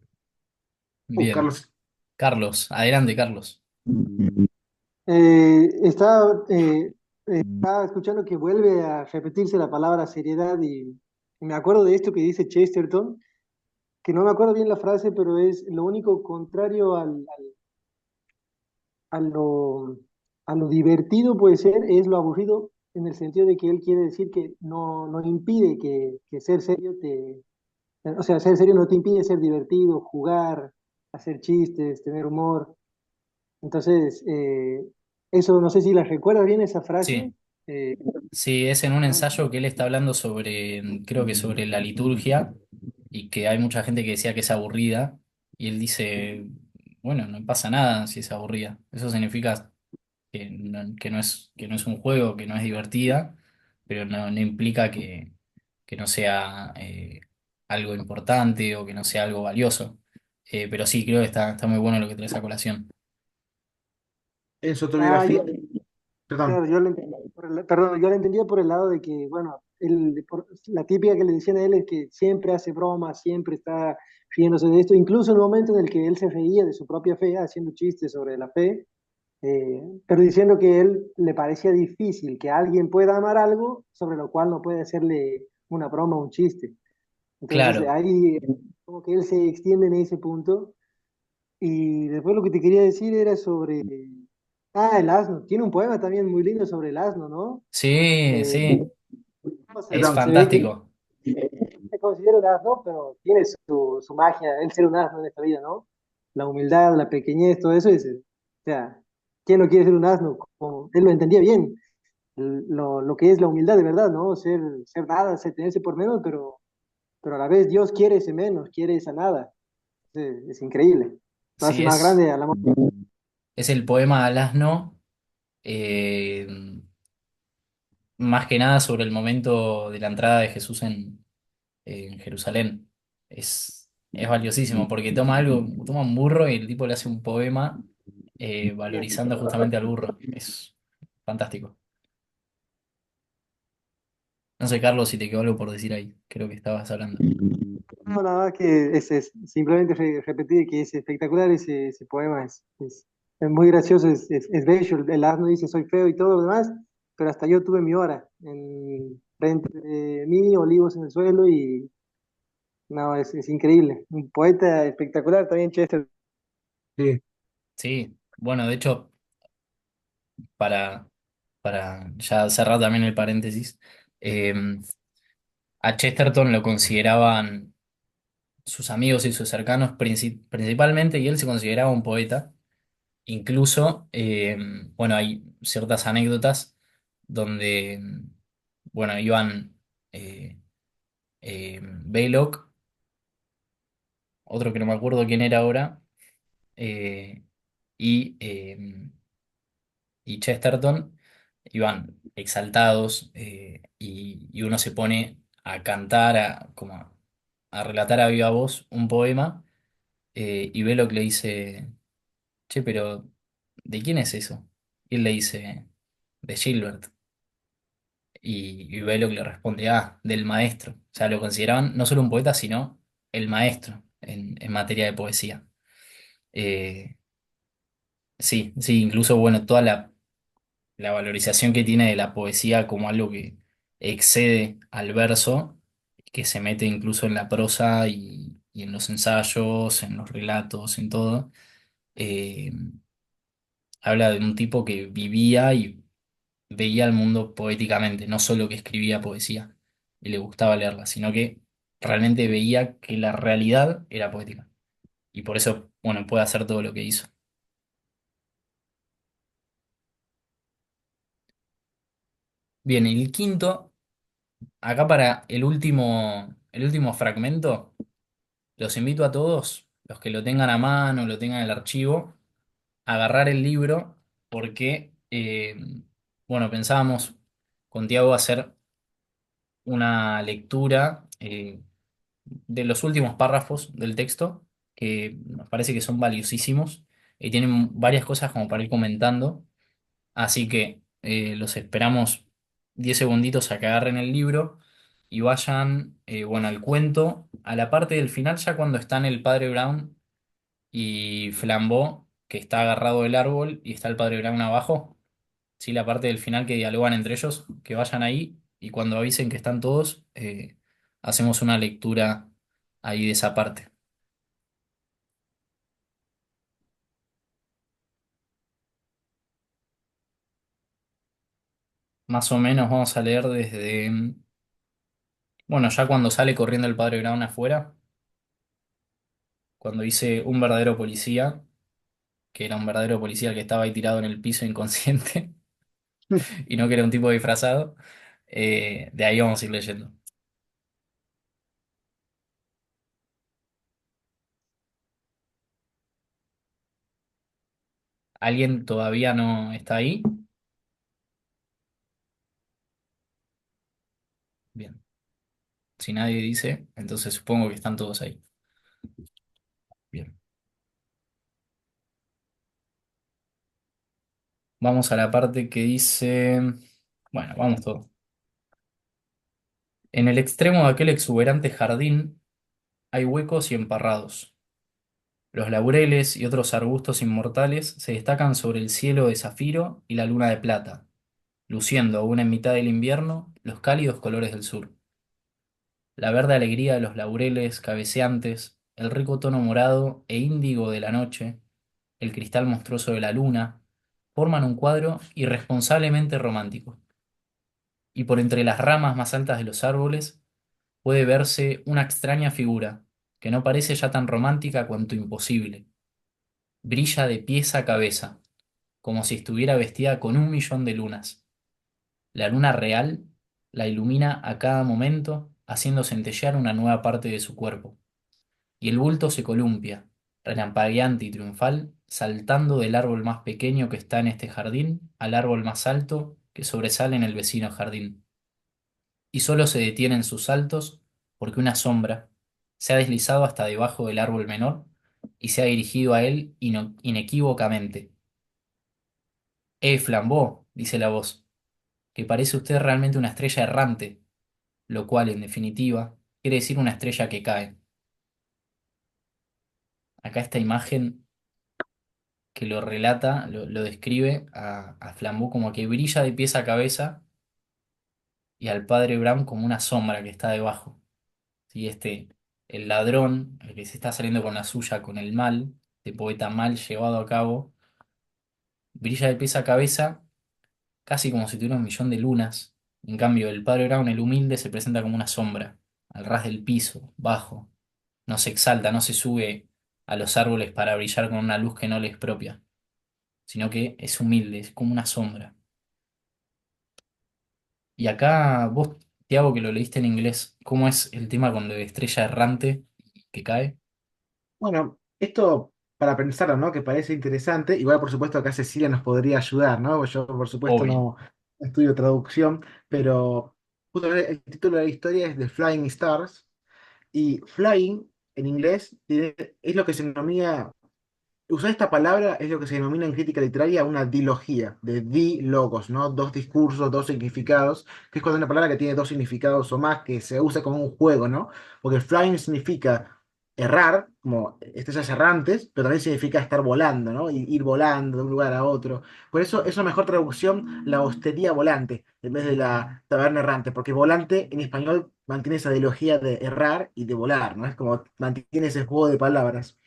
Bien. Carlos, Carlos, adelante, Carlos. Estaba escuchando que vuelve a repetirse la palabra seriedad y me acuerdo de esto que dice Chesterton, que no me acuerdo bien la frase, pero es lo único contrario a lo, a lo divertido puede ser, es lo aburrido, en el sentido de que él quiere decir que no impide que ser serio o sea, ser serio no te impide ser divertido, jugar, hacer chistes, tener humor. Entonces, eso no sé si la recuerdas bien esa frase. Sí. eh, Sí, es en un ¿no? ensayo que él está hablando sobre, creo que sobre la liturgia, y que hay mucha gente que decía que es aburrida, y él dice, bueno, no pasa nada si es aburrida. Eso significa que no es un juego, que no es divertida, pero no implica que no sea algo importante o que no sea algo valioso. Pero sí, creo que está muy bueno lo que traes a colación. en su Ah, autobiografía, perdón. claro, yo lo entendía perdón, yo lo entendía por el lado de que, bueno, la típica que le decían a él es que siempre hace bromas, siempre está riéndose de esto, incluso en el momento en el que él se reía de su propia fe, haciendo chistes sobre la fe, pero diciendo que él le parecía difícil que alguien pueda amar algo sobre lo cual no puede hacerle una broma o un chiste. Entonces Claro, ahí como que él se extiende en ese punto. Y después lo que te quería decir era sobre... Ah, el asno. Tiene un poema también muy lindo sobre el asno, ¿no? sí, Eh, sí, es Perdón. se ve que fantástico. se considera un asno, pero tiene su magia, el ser un asno en esta vida, ¿no? La humildad, la pequeñez, todo eso. O sea, ¿quién no quiere ser un asno? Como, él lo entendía bien, lo que es la humildad de verdad, ¿no? Ser nada, tenerse por menos, pero a la vez Dios quiere ese menos, quiere esa nada. Es increíble. Lo hace Sí, más grande al amor. es el poema al asno, eh, más que nada sobre el momento de la entrada de Jesús en Jerusalén. Es valiosísimo porque toma algo, toma un burro y el tipo le hace un poema valorizando justamente al burro. Es fantástico. No sé, Carlos, si te quedó algo por decir ahí. Creo que estabas hablando. No, nada más que es simplemente repetir que es espectacular ese poema, es muy gracioso, es bello, el asno dice soy feo y todo lo demás, pero hasta yo tuve mi hora frente de mí, olivos en el suelo y no, es increíble. Un poeta espectacular también, Chester. Sí. Sí, bueno, de hecho, para, para ya cerrar también el paréntesis, eh, a Chesterton lo consideraban sus amigos y sus cercanos principalmente, y él se consideraba un poeta. Incluso, bueno, hay ciertas anécdotas donde, bueno, iban Belloc otro que no me acuerdo quién era ahora, eh, y, y Chesterton iban exaltados, y uno se pone a cantar, a relatar a viva voz un poema, y Belloc le dice, che, pero ¿de quién es eso? Y él le dice, de Gilbert. Y Belloc le responde, ah, del maestro. O sea, lo consideraban no solo un poeta, sino el maestro en materia de poesía. Eh, sí, sí, incluso, bueno, toda la valorización que tiene de la poesía como algo que excede al verso, que se mete incluso en la prosa y en los ensayos, en los relatos, en todo. eh, Habla de un tipo que vivía y veía el mundo poéticamente, no solo que escribía poesía y le gustaba leerla, sino que realmente veía que la realidad era poética. Y por eso, bueno, puede hacer todo lo que hizo. Bien, y el quinto, acá para el último fragmento, los invito a todos, los que lo tengan a mano, lo tengan en el archivo, a agarrar el libro, porque, bueno, pensábamos con Tiago hacer una lectura, de los últimos párrafos del texto, que nos parece que son valiosísimos y tienen varias cosas como para ir comentando. Así que los esperamos 10 segunditos a que agarren el libro y vayan, bueno, al cuento, a la parte del final, ya cuando están el padre Brown y Flambeau, que está agarrado del árbol y está el padre Brown abajo. Sí, la parte del final que dialogan entre ellos, que vayan ahí y cuando avisen que están todos, hacemos una lectura ahí de esa parte. Más o menos vamos a leer desde, bueno, ya cuando sale corriendo el padre Brown afuera, cuando dice un verdadero policía, que era un verdadero policía el que estaba ahí tirado en el piso inconsciente y no que era un tipo disfrazado, de ahí vamos a ir leyendo. ¿Alguien todavía no está ahí? Bien, si nadie dice, entonces supongo que están todos ahí. Bien, vamos a la parte que dice, bueno, vamos todos. En el extremo de aquel exuberante jardín hay huecos y emparrados. Los laureles y otros arbustos inmortales se destacan sobre el cielo de zafiro y la luna de plata, luciendo aún en mitad del invierno los cálidos colores del sur. La verde alegría de los laureles cabeceantes, el rico tono morado e índigo de la noche, el cristal monstruoso de la luna, forman un cuadro irresponsablemente romántico. Y por entre las ramas más altas de los árboles puede verse una extraña figura, que no parece ya tan romántica cuanto imposible. Brilla de pies a cabeza, como si estuviera vestida con 1 millón de lunas. La luna real la ilumina a cada momento, haciendo centellear una nueva parte de su cuerpo. Y el bulto se columpia, relampagueante y triunfal, saltando del árbol más pequeño que está en este jardín al árbol más alto que sobresale en el vecino jardín. Y solo se detiene en sus saltos porque una sombra se ha deslizado hasta debajo del árbol menor y se ha dirigido a él inequívocamente. Flambeau, dice la voz, que parece usted realmente una estrella errante, lo cual, en definitiva, quiere decir una estrella que cae. Acá esta imagen que lo relata, lo describe a Flambeau como que brilla de pies a cabeza y al padre Brown como una sombra que está debajo. ¿Sí? El ladrón, el que se está saliendo con la suya, con el mal, de poeta mal llevado a cabo, brilla de pies a cabeza casi como si tuviera 1 millón de lunas. En cambio, el padre Brown, el humilde, se presenta como una sombra, al ras del piso, bajo. No se exalta, no se sube a los árboles para brillar con una luz que no le es propia, sino que es humilde, es como una sombra. Y acá vos, Tiago, que lo leíste en inglés, ¿cómo es el tema con la estrella errante que cae? Bueno, esto para pensarlo, ¿no? Que parece interesante. Igual, por supuesto, acá Cecilia nos podría ayudar, ¿no? Yo, por supuesto, Obvio. no estudio traducción, pero justo el título de la historia es The Flying Stars. Y flying en inglés es lo que se denomina. Usar esta palabra es lo que se denomina en crítica literaria una dilogía, de dilogos, ¿no? Dos discursos, dos significados, que es cuando una palabra que tiene dos significados o más, que se usa como un juego, ¿no? Porque flying significa errar, como estrellas errantes, pero también significa estar volando, ¿no? Y ir volando de un lugar a otro. Por eso es una mejor traducción la hostería volante, en vez de la taberna errante, porque volante en español mantiene esa dilogía de errar y de volar, ¿no? Es como mantiene ese juego de palabras.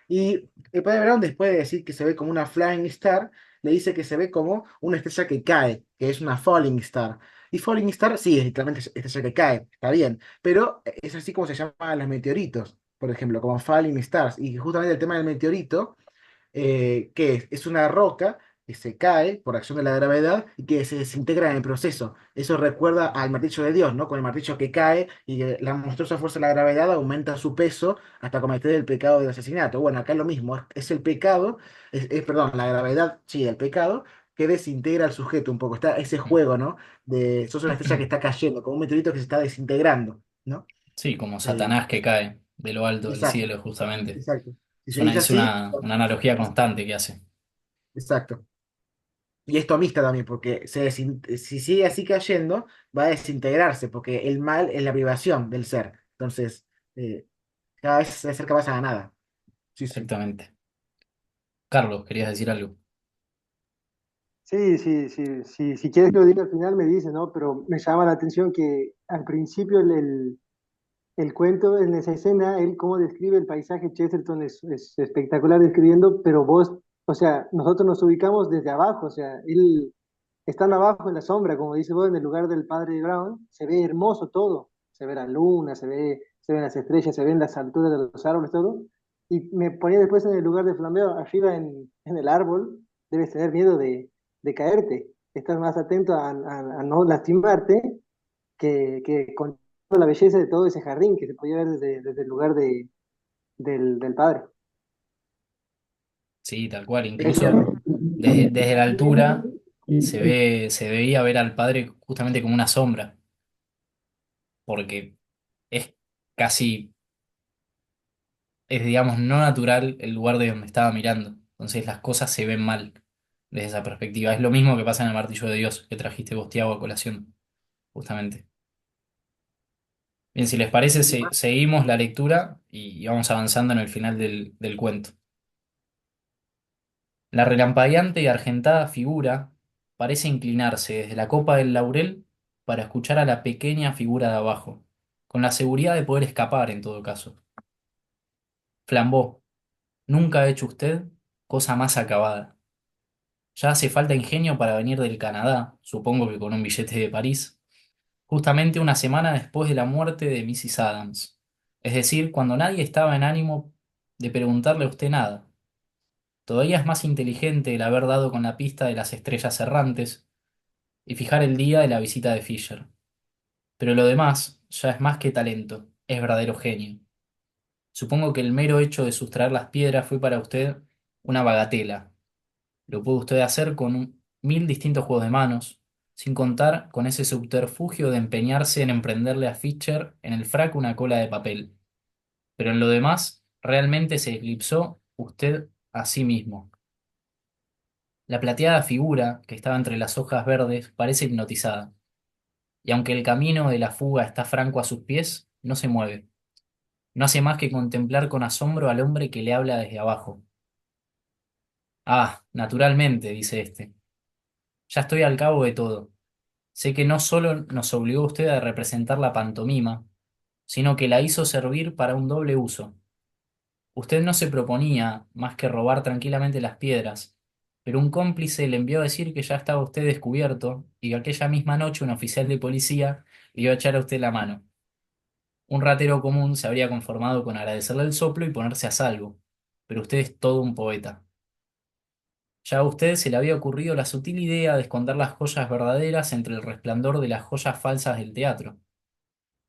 Y el padre Brown, después de decir que se ve como una flying star, le dice que se ve como una estrella que cae, que es una falling star. Y falling star, sí, es literalmente estrella que cae, está bien, pero es así como se llaman los meteoritos, por ejemplo, como falling stars. Y justamente el tema del meteorito que es una roca que se cae por acción de la gravedad y que se desintegra en el proceso. Eso recuerda al martillo de Dios, ¿no? Con el martillo que cae y que la monstruosa fuerza de la gravedad aumenta su peso hasta cometer el pecado del asesinato. Bueno, acá es lo mismo, es el pecado, perdón, la gravedad, sí, el pecado, que desintegra al sujeto un poco. Está ese juego, ¿no? De sos una estrella que está cayendo, como un meteorito que se está desintegrando, ¿no? Sí, como Eh, Satanás que cae de lo alto del exacto, cielo, justamente. exacto. Si Es se una, dice es así, una analogía constante que hace. exacto. Y esto amista también, porque si sigue así cayendo, va a desintegrarse, porque el mal es la privación del ser. Entonces, eh, cada vez se acerca más a la nada. Sí, sí. Exactamente. Carlos, ¿querías decir algo? Sí, sí, sí, sí, si quieres que lo diga al final me dice, ¿no? Pero me llama la atención que al principio el cuento en esa escena, él cómo describe el paisaje, Chesterton es espectacular describiendo, pero vos, o sea, nosotros nos ubicamos desde abajo, o sea, él estando abajo en la sombra, como dice vos, en el lugar del padre Brown, se ve hermoso todo, se ve la luna, se ven las estrellas, se ven las alturas de los árboles, todo, y me ponía después en el lugar de Flameo, arriba en el árbol, debes tener miedo de caerte, estás más atento a no lastimarte que con toda la belleza de todo ese jardín que se podía ver desde el lugar del padre. Sí, tal cual. Incluso Eso, desde la altura se veía ver al padre justamente como una sombra, porque es casi, es digamos, no natural el lugar de donde estaba mirando. Entonces las cosas se ven mal desde esa perspectiva. Es lo mismo que pasa en el martillo de Dios que trajiste vos, Tiago, a colación, justamente. Bien, si les parece, seguimos la lectura y vamos avanzando en el final del cuento. La relampagueante y argentada figura parece inclinarse desde la copa del laurel para escuchar a la pequeña figura de abajo, con la seguridad de poder escapar en todo caso. Flambó, nunca ha hecho usted cosa más acabada. Ya hace falta ingenio para venir del Canadá, supongo que con un billete de París, justamente una semana después de la muerte de Mrs. Adams. Es decir, cuando nadie estaba en ánimo de preguntarle a usted nada. Todavía es más inteligente el haber dado con la pista de las estrellas errantes y fijar el día de la visita de Fisher. Pero lo demás ya es más que talento, es verdadero genio. Supongo que el mero hecho de sustraer las piedras fue para usted una bagatela. Lo puede usted hacer con mil distintos juegos de manos, sin contar con ese subterfugio de empeñarse en emprenderle a Fisher en el frac una cola de papel. Pero en lo demás, realmente se eclipsó usted a sí mismo. La plateada figura que estaba entre las hojas verdes parece hipnotizada, y aunque el camino de la fuga está franco a sus pies, no se mueve. No hace más que contemplar con asombro al hombre que le habla desde abajo. Ah, naturalmente, dice este. Ya estoy al cabo de todo. Sé que no solo nos obligó usted a representar la pantomima, sino que la hizo servir para un doble uso. Usted no se proponía más que robar tranquilamente las piedras, pero un cómplice le envió a decir que ya estaba usted descubierto y que aquella misma noche un oficial de policía le iba a echar a usted la mano. Un ratero común se habría conformado con agradecerle el soplo y ponerse a salvo, pero usted es todo un poeta. Ya a usted se le había ocurrido la sutil idea de esconder las joyas verdaderas entre el resplandor de las joyas falsas del teatro.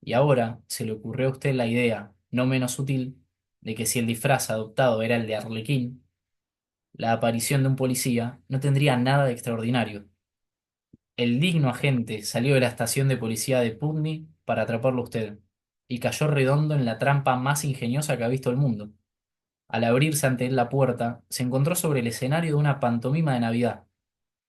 Y ahora se le ocurrió a usted la idea, no menos sutil, de que si el disfraz adoptado era el de Arlequín, la aparición de un policía no tendría nada de extraordinario. El digno agente salió de la estación de policía de Putney para atraparlo a usted, y cayó redondo en la trampa más ingeniosa que ha visto el mundo. Al abrirse ante él la puerta, se encontró sobre el escenario de una pantomima de Navidad,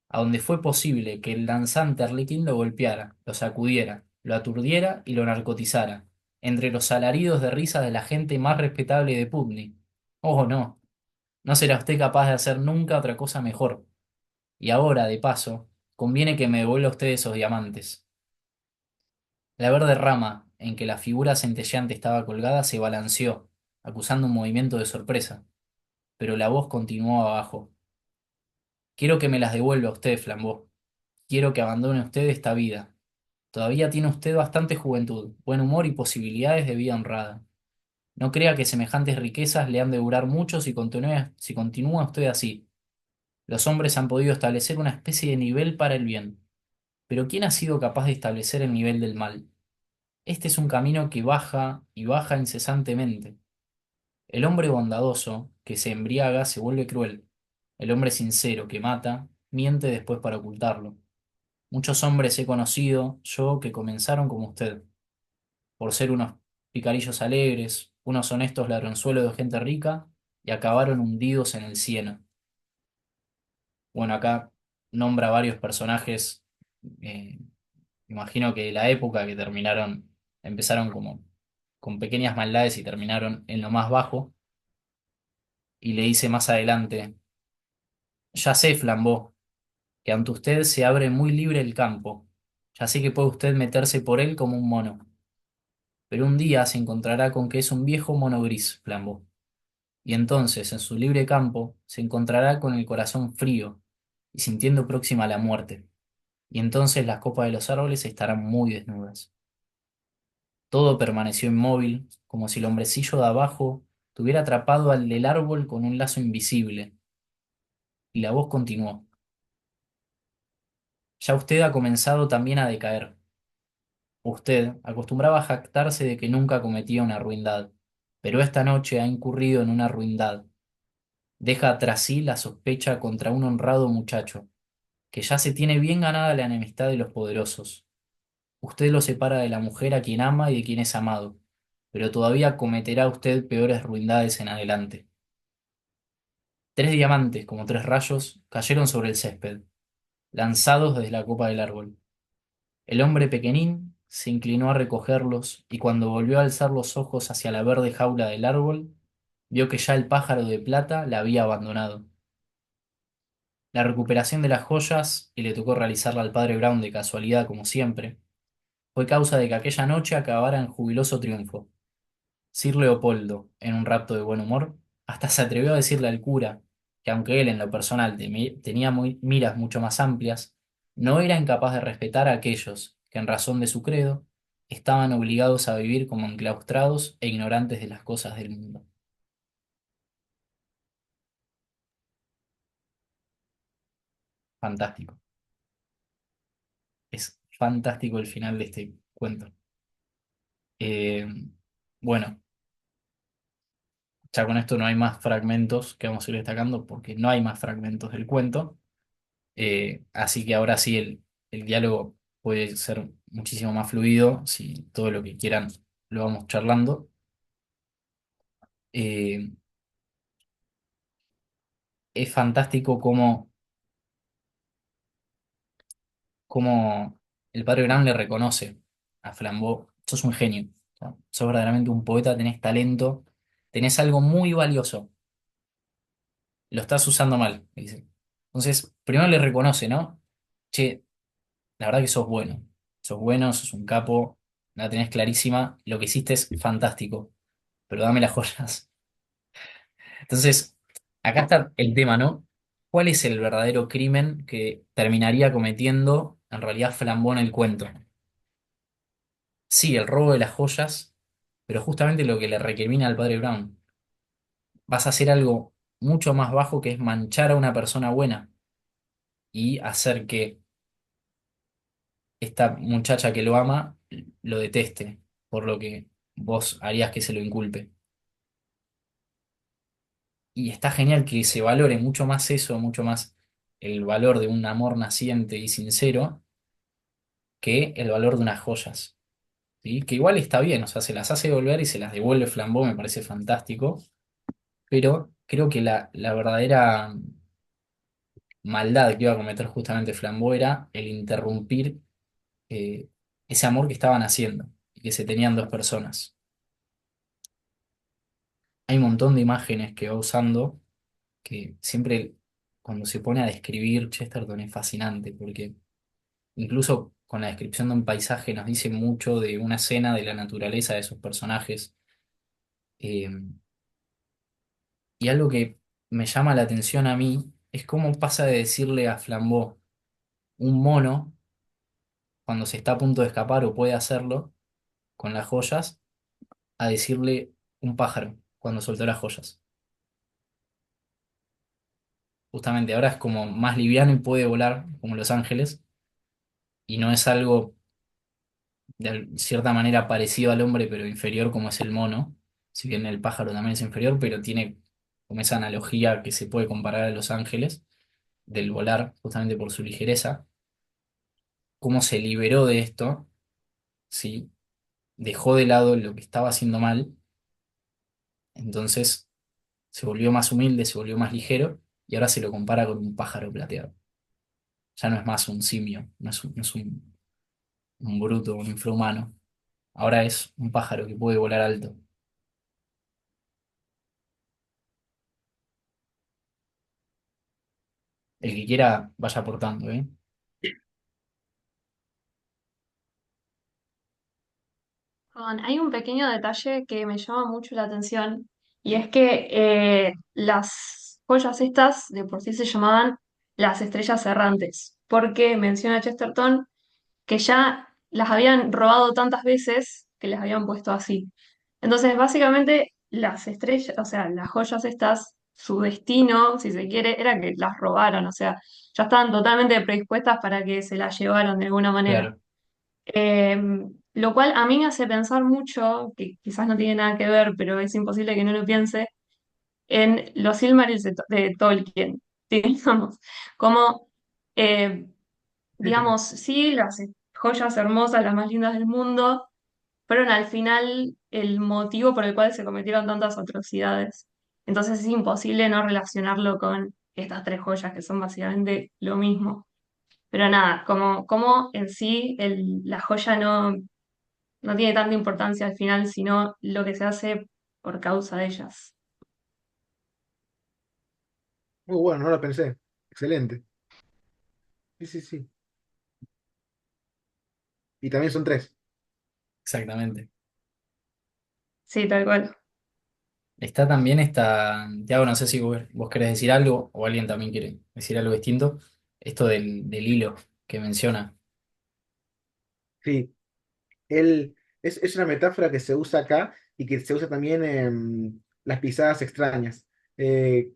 a donde fue posible que el danzante Arlequín lo golpeara, lo sacudiera, lo aturdiera y lo narcotizara, entre los alaridos de risa de la gente más respetable de Putney. Oh, no, no será usted capaz de hacer nunca otra cosa mejor. Y ahora, de paso, conviene que me devuelva usted esos diamantes. La verde rama en que la figura centelleante estaba colgada se balanceó, acusando un movimiento de sorpresa, pero la voz continuó abajo. Quiero que me las devuelva usted, Flambeau. Quiero que abandone usted esta vida. Todavía tiene usted bastante juventud, buen humor y posibilidades de vida honrada. No crea que semejantes riquezas le han de durar mucho si continúa usted así. Los hombres han podido establecer una especie de nivel para el bien, pero ¿quién ha sido capaz de establecer el nivel del mal? Este es un camino que baja y baja incesantemente. El hombre bondadoso, que se embriaga, se vuelve cruel. El hombre sincero, que mata, miente después para ocultarlo. Muchos hombres he conocido yo que comenzaron como usted, por ser unos picarillos alegres, unos honestos ladronzuelos de gente rica, y acabaron hundidos en el Siena. Bueno, acá nombra varios personajes, eh, imagino que de la época que empezaron como con pequeñas maldades y terminaron en lo más bajo, y le dice más adelante, ya sé, Flambeau, que ante usted se abre muy libre el campo, ya sé que puede usted meterse por él como un mono, pero un día se encontrará con que es un viejo mono gris, Flambeau, y entonces en su libre campo se encontrará con el corazón frío y sintiendo próxima la muerte, y entonces las copas de los árboles estarán muy desnudas. Todo permaneció inmóvil, como si el hombrecillo de abajo tuviera atrapado al del árbol con un lazo invisible, y la voz continuó. Ya usted ha comenzado también a decaer. Usted acostumbraba a jactarse de que nunca cometía una ruindad, pero esta noche ha incurrido en una ruindad. Deja tras sí la sospecha contra un honrado muchacho, que ya se tiene bien ganada la enemistad de los poderosos. Usted lo separa de la mujer a quien ama y de quien es amado, pero todavía cometerá usted peores ruindades en adelante. Tres diamantes, como tres rayos, cayeron sobre el césped, lanzados desde la copa del árbol. El hombre pequeñín se inclinó a recogerlos y cuando volvió a alzar los ojos hacia la verde jaula del árbol, vio que ya el pájaro de plata la había abandonado. La recuperación de las joyas, y le tocó realizarla al padre Brown de casualidad como siempre, fue causa de que aquella noche acabara en jubiloso triunfo. Sir Leopoldo, en un rapto de buen humor, hasta se atrevió a decirle al cura que aunque él en lo personal tenía miras mucho más amplias, no era incapaz de respetar a aquellos que en razón de su credo estaban obligados a vivir como enclaustrados e ignorantes de las cosas del mundo. Fantástico. Es fantástico el final de este cuento. Eh, bueno, ya con esto no hay más fragmentos que vamos a ir destacando porque no hay más fragmentos del cuento. Así que ahora sí el diálogo puede ser muchísimo más fluido, si todo lo que quieran lo vamos charlando. Eh, es fantástico cómo el padre Brown le reconoce a Flambeau, sos un genio, ¿no? Sos verdaderamente un poeta, tenés talento, tenés algo muy valioso, lo estás usando mal, le dice. Entonces, primero le reconoce, ¿no? Che, la verdad que sos bueno, sos un capo, la tenés clarísima, lo que hiciste es fantástico, pero dame las joyas. Entonces, acá está el tema, ¿no? ¿Cuál es el verdadero crimen que terminaría cometiendo en realidad Flambeau en el cuento? Sí, el robo de las joyas, pero justamente lo que le recrimina al padre Brown. Vas a hacer algo mucho más bajo que es manchar a una persona buena y hacer que esta muchacha que lo ama lo deteste, por lo que vos harías que se lo inculpe. Y está genial que se valore mucho más eso, mucho más el valor de un amor naciente y sincero que el valor de unas joyas. ¿Sí? Que igual está bien, o sea, se las hace devolver y se las devuelve Flambeau, me parece fantástico, pero creo que la verdadera maldad que iba a cometer justamente Flambeau era el interrumpir eh, ese amor que estaban haciendo y que se tenían dos personas. Hay un montón de imágenes que va usando que siempre cuando se pone a describir Chesterton es fascinante porque incluso con la descripción de un paisaje nos dice mucho de una escena de la naturaleza de esos personajes. Eh, y algo que me llama la atención a mí es cómo pasa de decirle a Flambeau un mono cuando se está a punto de escapar o puede hacerlo con las joyas a decirle un pájaro cuando soltó las joyas. Justamente ahora es como más liviano y puede volar como los ángeles y no es algo cierta manera parecido al hombre pero inferior como es el mono, si bien el pájaro también es inferior, pero tiene como esa analogía que se puede comparar a los ángeles del volar justamente por su ligereza, cómo se liberó de esto, ¿sí? Dejó de lado lo que estaba haciendo mal, entonces se volvió más humilde, se volvió más ligero y ahora se lo compara con un pájaro plateado. Ya no es más un simio, no es un bruto, un infrahumano. Ahora es un pájaro que puede volar alto. El que quiera, vaya aportando, ¿eh? Hay un pequeño detalle que me llama mucho la atención y es que las joyas estas de por sí se llamaban las estrellas errantes, porque menciona Chesterton que ya las habían robado tantas veces que les habían puesto así. Entonces, básicamente, las estrellas, o sea, las joyas estas, su destino, si se quiere, era que las robaron, o sea, ya estaban totalmente predispuestas para que se las llevaran de alguna manera. Claro. Eh, lo cual a mí me hace pensar mucho, que quizás no tiene nada que ver, pero es imposible que no lo piense, en los Silmarils de Tolkien, digamos, como, eh, digamos, sí, las joyas hermosas, las más lindas del mundo, fueron al final el motivo por el cual se cometieron tantas atrocidades. Entonces es imposible no relacionarlo con estas tres joyas que son básicamente lo mismo. Pero nada, como en sí la joya no tiene tanta importancia al final, sino lo que se hace por causa de ellas. Muy bueno, no lo pensé. Excelente. Sí, sí, sí. Y también son tres. Exactamente. Sí, tal cual. Está también esta, Tiago, no sé si vos querés decir algo o alguien también quiere decir algo distinto, esto del hilo que menciona. Sí. Es una metáfora que se usa acá y que se usa también en las pisadas extrañas. De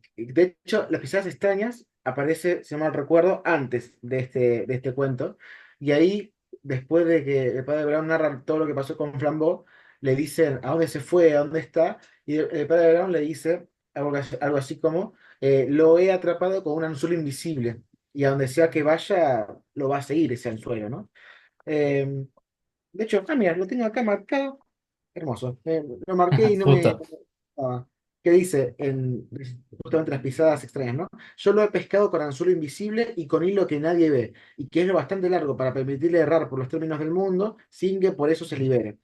hecho, las pisadas extrañas aparece, si no mal recuerdo, antes de este cuento. Y ahí, después de que el padre Brown narra todo lo que pasó con Flambeau, le dicen a dónde se fue, a dónde está. Y el padre Brown le dice algo así como, lo he atrapado con un anzuelo invisible. Y a donde sea que vaya, lo va a seguir ese anzuelo, ¿no? Em, de hecho, mira, lo tengo acá marcado. Hermoso. Lo marqué y no me... Justo. ah, ¿qué dice justamente las pisadas extrañas, ¿no? Yo lo he pescado con anzuelo invisible y con hilo que nadie ve, y que es lo bastante largo para permitirle errar por los términos del mundo sin que por eso se libere.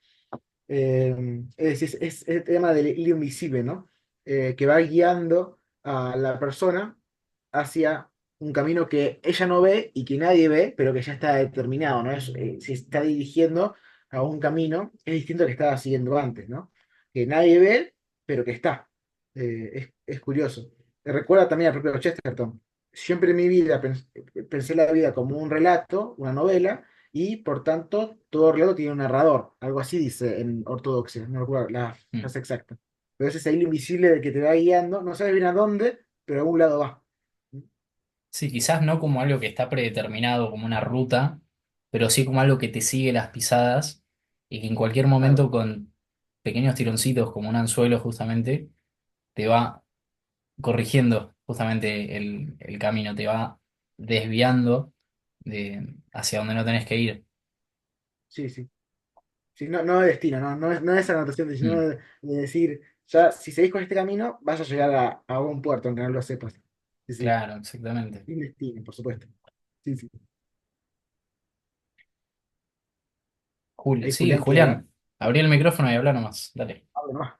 Es decir, es el tema del hilo invisible, ¿no? Que va guiando a la persona hacia un camino que ella no ve y que nadie ve, pero que ya está determinado, ¿no? Se está dirigiendo a un camino, es distinto al que estaba siguiendo antes, ¿no? Que nadie ve, pero que está. Es curioso. Me recuerda también al propio Chesterton. Siempre en mi vida pensé la vida como un relato, una novela, y por tanto todo relato tiene un narrador. Algo así dice en Ortodoxia, no recuerdo la Mm. frase exacta. Pero es ese hilo invisible de que te va guiando, no sabes bien a dónde, pero a algún lado va. Sí, quizás no como algo que está predeterminado como una ruta, pero sí como algo que te sigue las pisadas y que en cualquier Claro. momento con pequeños tironcitos como un anzuelo justamente te va corrigiendo justamente el camino, te va desviando hacia donde no tenés que ir. Sí, sí. Sí, no, no de destino, no es anotación, sino Mm, de decir, ya, si seguís con este camino, vas a llegar a un puerto, aunque no lo sepas. Sí, sí. claro, exactamente. Sin destino, por supuesto. Sí, sí. Ahí Sí, Julián queda. Julián, abrí el micrófono y habla nomás. Dale. Habla nomás.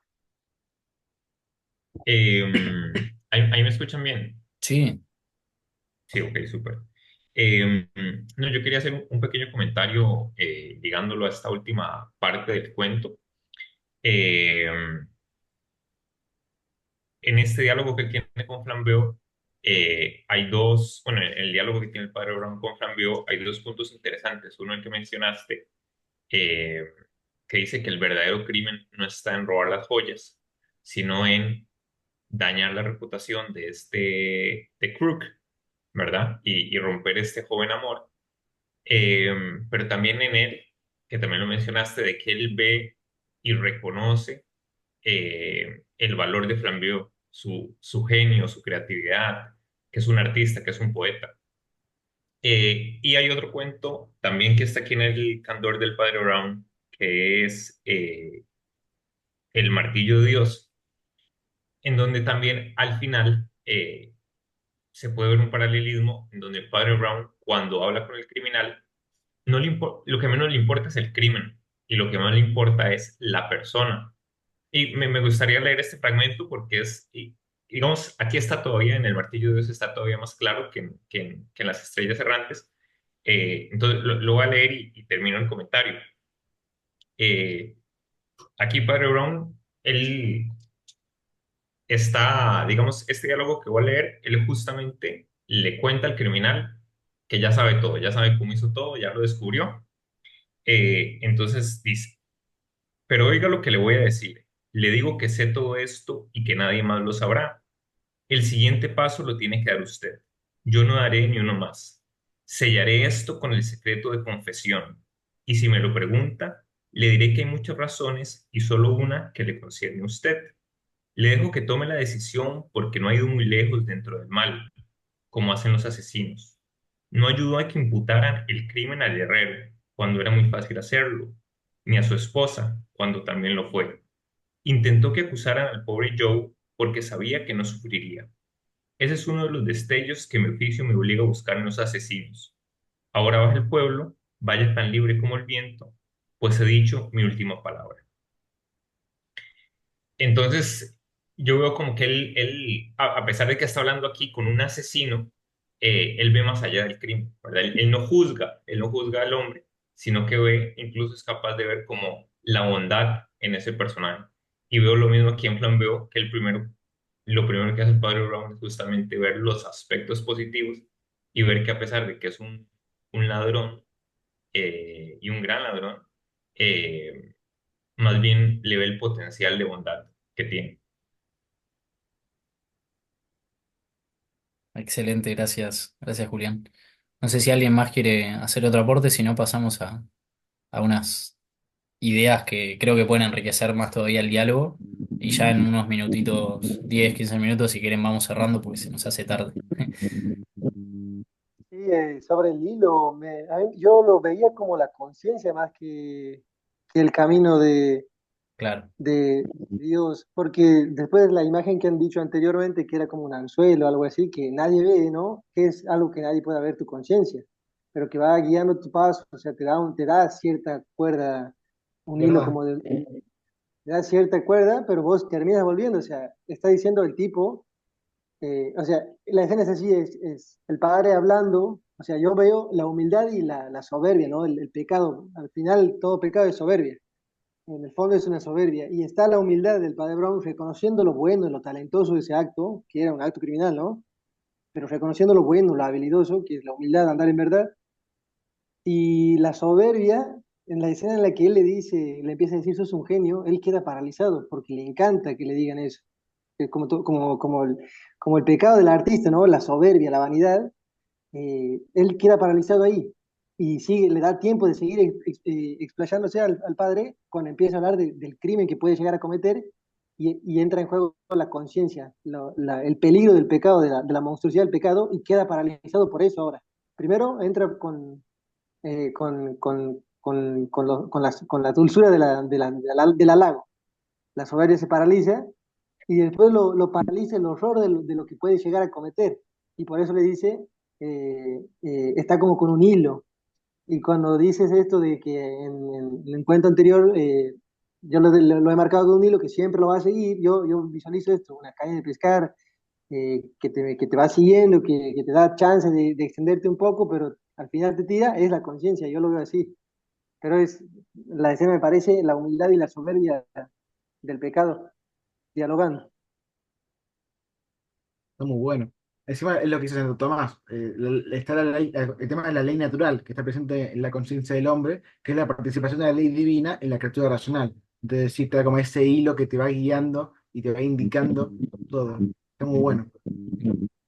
¿Ahí me escuchan bien? Sí, Sí, ok, súper. No, yo quería hacer un pequeño comentario ligándolo a esta última parte del cuento. Eh, en este diálogo que él tiene con Flambeau, hay dos, bueno, en el diálogo que tiene el padre Brown con Flambeau, hay dos puntos interesantes. Uno, el que mencionaste, eh, que dice que el verdadero crimen no está en robar las joyas, sino en dañar la reputación de de Crook, ¿verdad? Y romper este joven amor. Pero también en él, que también lo mencionaste, de que él ve y reconoce el valor de Flambeau, su genio, su creatividad, que es un artista, que es un poeta. Y hay otro cuento también que está aquí en el Candor del Padre Brown, que es El Martillo de Dios, en donde también al final se puede ver un paralelismo en donde el Padre Brown, cuando habla con el criminal, lo que menos le importa es el crimen y lo que más le importa es la persona. Y me gustaría leer este fragmento porque digamos, aquí está todavía, en el Martillo de Dios está todavía más claro que en las Estrellas Errantes. Entonces lo voy a leer y termino el comentario. Eh, Aquí Padre Brown, él está, digamos, este diálogo que voy a leer, él justamente le cuenta al criminal que ya sabe todo, ya sabe cómo hizo todo, ya lo descubrió. Entonces dice, pero oiga lo que le voy a decir. Le digo que sé todo esto y que nadie más lo sabrá. El siguiente paso lo tiene que dar usted. Yo no daré ni uno más. Sellaré esto con el secreto de confesión. Y si me lo pregunta, le diré que hay muchas razones y solo una que le concierne a usted. Le dejo que tome la decisión porque no ha ido muy lejos dentro del mal, como hacen los asesinos. No ayudó a que imputaran el crimen al herrero, cuando era muy fácil hacerlo, ni a su esposa, cuando también lo fue. Intentó que acusaran al pobre Joe porque sabía que no sufriría. Ese es uno de los destellos que mi oficio me obliga a buscar en los asesinos. Ahora baja el pueblo, vaya tan libre como el viento, pues he dicho mi última palabra. Entonces, yo veo como que a pesar de que está hablando aquí con un asesino, él ve más allá del crimen, ¿verdad? Él no juzga al hombre, sino que ve, incluso es capaz de ver como la bondad en ese personaje. Y veo lo mismo aquí en Flambeau, que lo primero que hace el padre Brown es justamente ver los aspectos positivos y ver que a pesar de que es un ladrón y un gran ladrón, eh, más bien le ve el potencial de bondad que tiene. excelente, gracias, gracias Julián. No sé si alguien más quiere hacer otro aporte, si no pasamos a unas ideas que creo que pueden enriquecer más todavía el diálogo. Y ya en unos minutitos, 10 15 minutos, si quieren, vamos cerrando porque se nos hace tarde. Sí, sobre el hilo, yo lo veía como la conciencia más que el camino Claro, de Dios, porque después la imagen que han dicho anteriormente, que era como un anzuelo o algo así, que nadie ve, ¿no? Que es algo que nadie puede ver tu conciencia, pero que va guiando tu paso, o sea, te da cierta cuerda, un hilo ¿Verdad? como te da cierta cuerda, pero vos terminas volviendo, o sea, está diciendo el tipo, o sea, la escena es así, es el padre hablando, o sea, yo veo la humildad y la soberbia, ¿no? El pecado, al final todo pecado es soberbia, en el fondo es una soberbia, y está la humildad del padre Brown reconociendo lo bueno y lo talentoso de ese acto, que era un acto criminal, ¿no? Pero reconociendo lo bueno, lo habilidoso, que es la humildad de andar en verdad, y la soberbia, en la escena en la que él le dice, le empieza a decir, sos un genio, él queda paralizado porque le encanta que le digan eso. Es como el pecado del artista, ¿no? La soberbia, la vanidad, él queda paralizado ahí y sigue, le da tiempo de seguir explayándose al padre cuando empieza a hablar del crimen que puede llegar a cometer y entra en juego la conciencia, el peligro del pecado, de la monstruosidad del pecado, y queda paralizado por eso ahora. Primero entra con la dulzura del halago. La soberbia se paraliza y después lo paraliza el horror de lo que puede llegar a cometer. Y por eso le dice, está como con un hilo. Y cuando dices esto de que en el encuentro anterior, yo lo he marcado con un hilo que siempre lo va a seguir, yo visualizo esto, una caña de pescar que te va siguiendo, que te da chance de extenderte un poco, pero al final te tira, es la conciencia, yo lo veo así. Pero la escena me parece la humildad y la soberbia del pecado, dialogando. Está muy bueno. Encima es lo que dice Santo Tomás. Está el tema de la ley natural que está presente en la conciencia del hombre, que es la participación de la ley divina en la criatura racional. Entonces, sí, te da como ese hilo que te va guiando y te va indicando todo. Está muy bueno.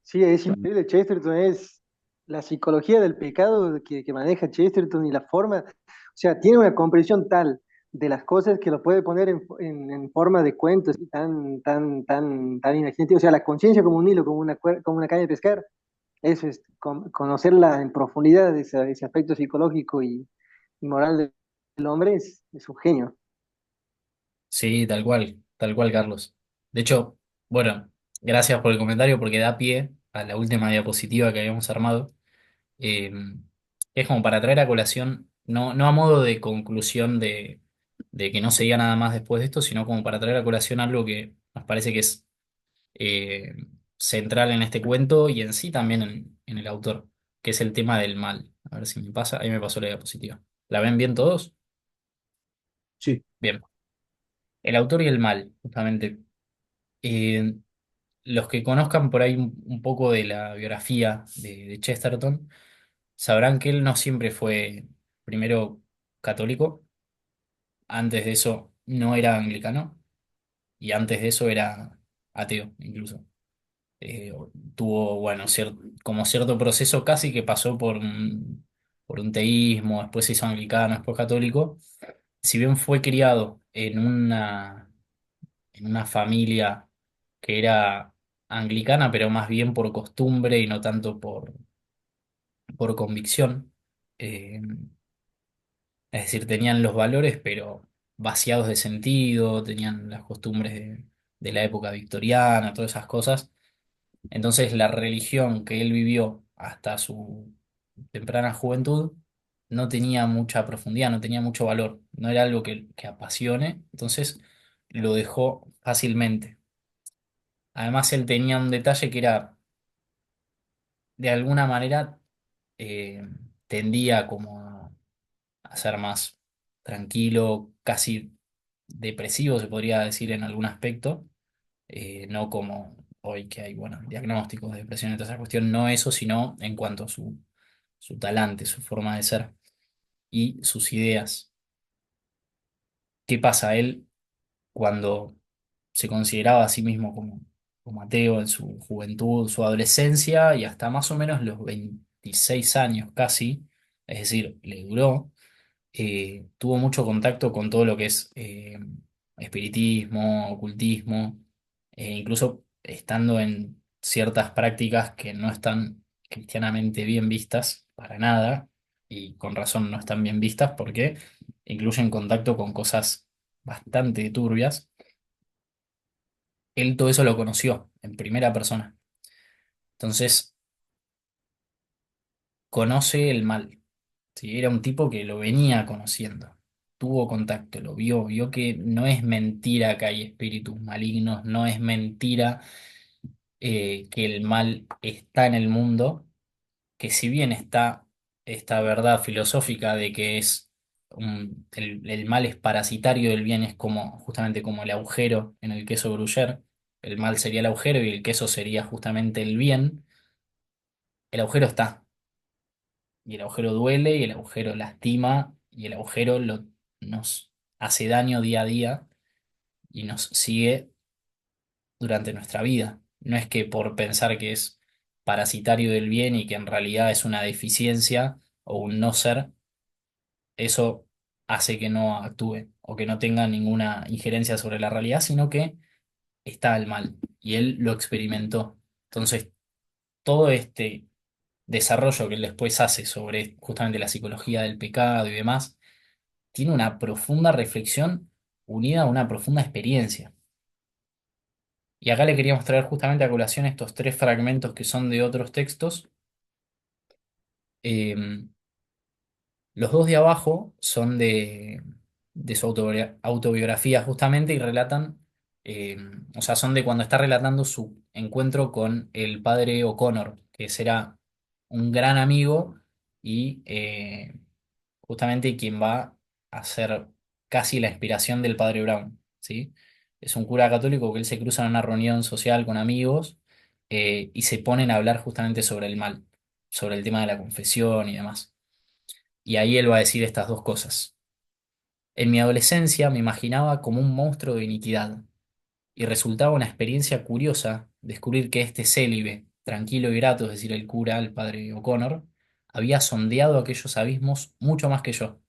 Sí, es increíble. Chesterton es la psicología del pecado que maneja Chesterton y la forma, o sea, tiene una comprensión tal de las cosas que lo puede poner en forma de cuentos y tan imaginativo. O sea, la conciencia como un hilo, como una caña de pescar. Eso es conocerla en profundidad, ese aspecto psicológico y moral del hombre es un genio. Sí, tal cual, Carlos. De hecho, bueno, gracias por el comentario porque da pie a la última diapositiva que habíamos armado. Eh, es como para traer a colación, no a modo de conclusión de que no se diga nada más después de esto, sino como para traer a colación algo que nos parece que es eh, central en este cuento y en sí también en el autor, que es el tema del mal. A ver si me pasa, ahí me pasó la diapositiva. ¿La ven bien todos? Sí. Bien. El autor y el mal, justamente. Eh, los que conozcan por ahí un poco de la biografía de Chesterton, sabrán que él no siempre fue, primero, católico, antes de eso no era anglicano y antes de eso era ateo incluso. Eh, tuvo, bueno, como cierto proceso casi que pasó por un teísmo, después se hizo anglicano, después católico. Si bien fue criado en una familia que era anglicana, pero más bien por costumbre y no tanto por convicción. Eh, es decir, tenían los valores, pero vaciados de sentido, tenían las costumbres de la época victoriana, todas esas cosas. Entonces, la religión que él vivió hasta su temprana juventud no tenía mucha profundidad, no tenía mucho valor, no era algo que apasione, entonces lo dejó fácilmente. Además, él tenía un detalle que era, de alguna manera, eh, tendía como a ser más tranquilo, casi depresivo, se podría decir en algún aspecto, no como hoy que hay, bueno, diagnósticos de depresión y toda esa cuestión, no eso, sino en cuanto a su talante, su forma de ser y sus ideas. ¿Qué pasa? Él, cuando se consideraba a sí mismo como ateo en su juventud, su adolescencia y hasta más o menos los 26 años casi, es decir, le duró, tuvo mucho contacto con todo lo que es espiritismo, ocultismo, incluso estando en ciertas prácticas que no están cristianamente bien vistas para nada, y con razón no están bien vistas porque incluyen contacto con cosas bastante turbias. Él todo eso lo conoció en primera persona. Entonces, conoce el mal. ¿Sí? Era un tipo que lo venía conociendo, tuvo contacto, lo vio, vio que no es mentira que hay espíritus malignos, no es mentira que el mal está en el mundo, que si bien está esta verdad filosófica de que el mal es parasitario del bien, es como justamente como el agujero en el queso Gruyère, el mal sería el agujero y el queso sería justamente el bien, el agujero está. Y el agujero duele y el agujero lastima y el agujero nos hace daño día a día y nos sigue durante nuestra vida. No es que por pensar que es parasitario del bien y que en realidad es una deficiencia o un no ser, eso hace que no actúe o que no tenga ninguna injerencia sobre la realidad, sino que está el mal y él lo experimentó. Entonces, todo este desarrollo que él después hace sobre justamente la psicología del pecado y demás, tiene una profunda reflexión unida a una profunda experiencia. Y acá le queríamos traer justamente a colación estos tres fragmentos que son de otros textos. Eh, los dos de abajo son de su autobiografía justamente y relatan, eh, o sea, son de cuando está relatando su encuentro con el padre O'Connor, que será un gran amigo y justamente quien va a ser casi la inspiración del padre Brown, ¿sí? Es un cura católico que él se cruza en una reunión social con amigos y se ponen a hablar justamente sobre el mal, sobre el tema de la confesión y demás. Y ahí él va a decir estas dos cosas. En mi adolescencia me imaginaba como un monstruo de iniquidad y resultaba una experiencia curiosa descubrir que este célibe, tranquilo y grato, es decir, el cura, el padre O'Connor, había sondeado aquellos abismos mucho más que yo.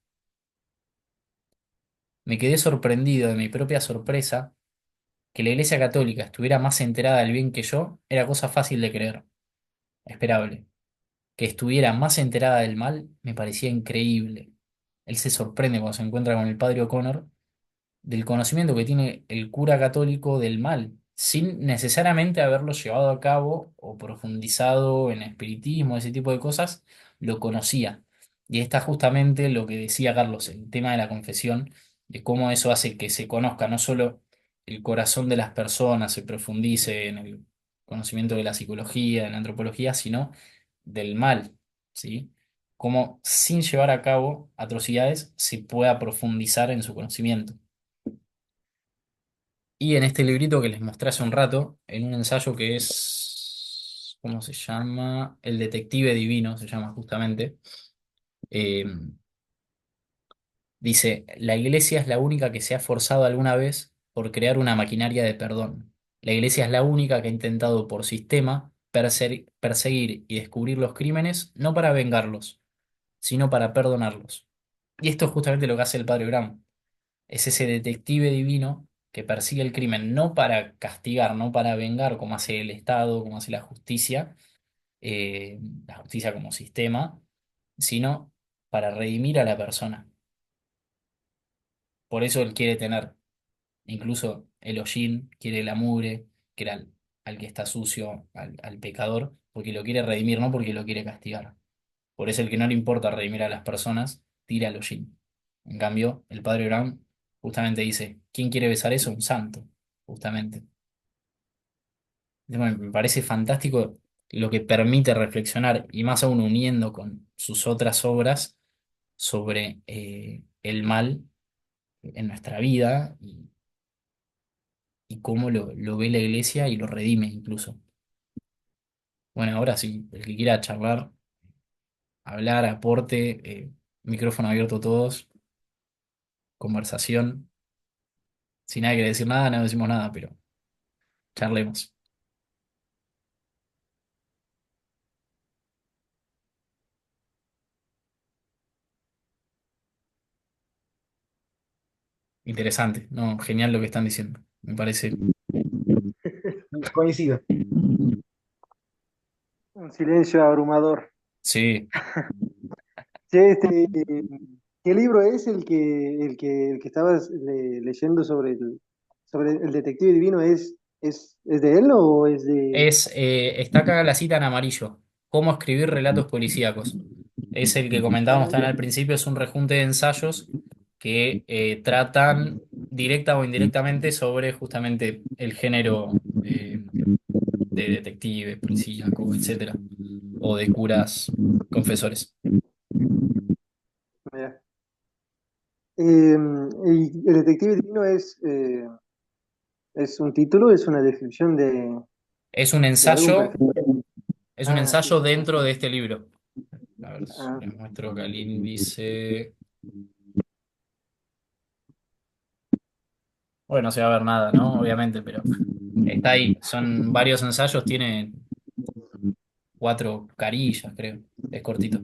Me quedé sorprendido de mi propia sorpresa. Que la Iglesia Católica estuviera más enterada del bien que yo era cosa fácil de creer, esperable. Que estuviera más enterada del mal me parecía increíble. Él se sorprende cuando se encuentra con el padre O'Connor del conocimiento que tiene el cura católico del mal, sin necesariamente haberlo llevado a cabo o profundizado en espiritismo, ese tipo de cosas, lo conocía. Y está justamente lo que decía Carlos, el tema de la confesión, de cómo eso hace que se conozca no solo el corazón de las personas, se profundice en el conocimiento de la psicología, de la antropología, sino del mal, ¿sí? Cómo sin llevar a cabo atrocidades se pueda profundizar en su conocimiento. Y en este librito que les mostré hace un rato, en un ensayo que es, ¿cómo se llama? El Detective Divino, se llama justamente, eh, dice, la iglesia es la única que se ha forzado alguna vez por crear una maquinaria de perdón. La iglesia es la única que ha intentado por sistema perseguir y descubrir los crímenes, no para vengarlos, sino para perdonarlos. Y esto es justamente lo que hace el padre Brown. Es ese detective divino que persigue el crimen no para castigar, no para vengar, como hace el Estado, como hace la justicia como sistema, sino para redimir a la persona. Por eso él quiere tener, incluso el hollín, quiere la mugre, quiere al que está sucio, al pecador, porque lo quiere redimir, no porque lo quiere castigar. Por eso el que no le importa redimir a las personas, tira al hollín. En cambio, el padre Brown justamente dice, ¿quién quiere besar eso? Un santo, justamente. Bueno, me parece fantástico lo que permite reflexionar, y más aún uniendo con sus otras obras sobre el mal en nuestra vida y cómo lo ve la iglesia y lo redime incluso. Bueno, ahora sí, el que quiera charlar, hablar, aporte, micrófono abierto a todos, conversación. Si nadie quiere decir nada, no decimos nada, pero charlemos. Interesante, no, genial lo que están diciendo. Me parece. Coincido. Un silencio abrumador. Sí, Che, ¿qué libro es el que estabas leyendo sobre el detective divino? Es de él o es de... está acá la cita en amarillo. ¿Cómo escribir relatos policíacos? Es el que comentábamos Ah, también al principio, es un rejunte de ensayos que tratan directa o indirectamente sobre justamente el género de detective, policíaco, etcétera, o de curas confesores. mira. Y el detective divino es un título, es una descripción Es un de algún ensayo, personaje. es un Ah, sí. ensayo dentro de este libro. A ver, Ah, les muestro que el índice. Bueno, no se va a ver nada, ¿no? Obviamente, pero está ahí. Son varios ensayos, tiene 4 carillas, creo. Es cortito.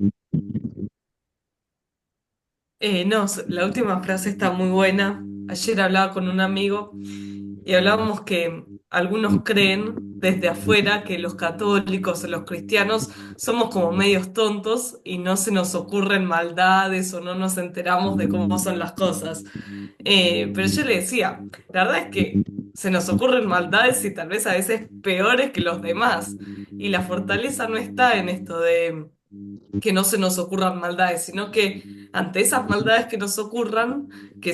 No, la última frase está muy buena. Ayer hablaba con un amigo y hablábamos que algunos creen desde afuera que los católicos o los cristianos somos como medios tontos y no se nos ocurren maldades o no nos enteramos de cómo son las cosas. Pero yo le decía, la verdad es que se nos ocurren maldades y tal vez a veces peores que los demás. Y la fortaleza no está en esto de que no se nos ocurran maldades, sino que ante esas maldades que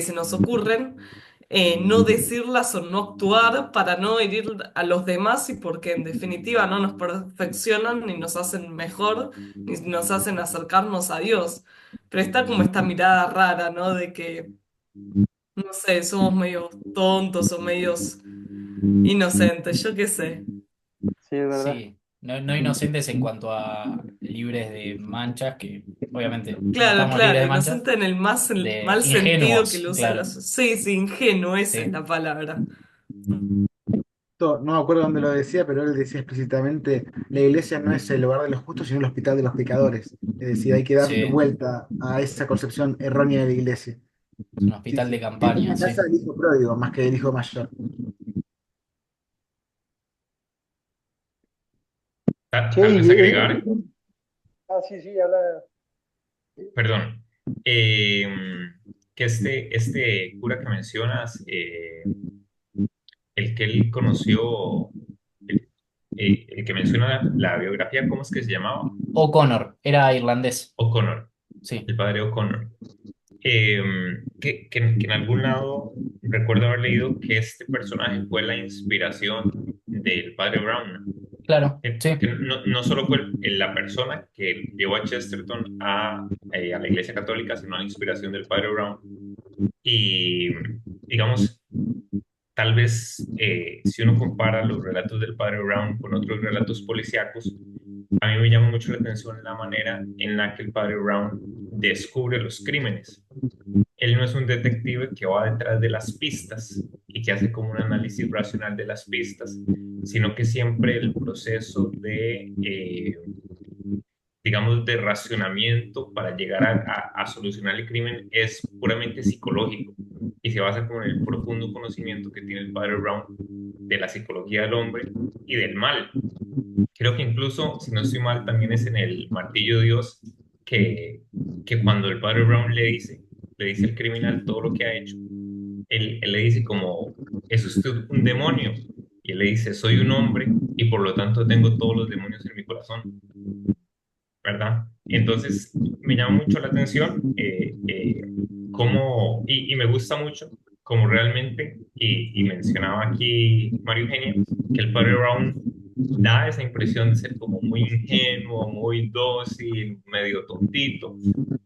se nos ocurren, no decirlas o no actuar para no herir a los demás y porque en definitiva no nos perfeccionan ni nos hacen mejor, ni nos hacen acercarnos a Dios. Pero está como esta mirada rara, ¿no? De que, no sé, somos medios tontos o medios inocentes, yo qué sé. Sí, es verdad. Sí, no, no inocentes en cuanto a libres de manchas, que obviamente no Claro, estamos libres claro, de manchas, inocente en el más de mal sentido que ingenuos, lo usa la... claro, Sí, sí, ingenuo, esa es sí, la palabra. No me acuerdo dónde lo decía, pero él decía explícitamente, la iglesia no es el hogar de los justos, sino el hospital de los pecadores. Es decir, hay que dar sí, vuelta a esa concepción errónea de la iglesia. es un Sí, hospital de sí. Es campaña, la casa sí. del hijo pródigo, más que del hijo mayor. Che, Tal vez agregar, ah, sí, sí, habla. perdón, eh, que este cura que mencionas, el que él conoció, el, el que menciona la biografía, ¿cómo es que se llamaba? O'Connor, era irlandés, O'Connor, sí, el padre O'Connor. Que en algún lado recuerdo haber leído que este personaje fue la inspiración del padre Brown. claro, sí, Que no solo fue la persona que llevó a Chesterton a la Iglesia Católica, sino la inspiración del padre Brown. Y digamos, tal vez si uno compara los relatos del padre Brown con otros relatos policíacos, a mí me llama mucho la atención la manera en la que el padre Brown descubre los crímenes. Él no es un detective que va detrás de las pistas y que hace como un análisis racional de las pistas, sino que siempre el proceso digamos, de racionamiento para llegar a solucionar el crimen es puramente psicológico y se basa como en el profundo conocimiento que tiene el padre Brown de la psicología del hombre y del mal. Creo que incluso, si no estoy mal, también es en el Martillo de Dios que, que cuando el padre Brown le dice al criminal todo lo que ha hecho, él le dice como, ¿es usted un demonio? Y él le dice, soy un hombre y por lo tanto tengo todos los demonios en mi corazón, ¿verdad? Entonces, me llama mucho la atención y me gusta mucho como realmente, y mencionaba aquí María Eugenia, que el padre Brown da esa impresión de ser como muy ingenuo, muy dócil, medio tontito,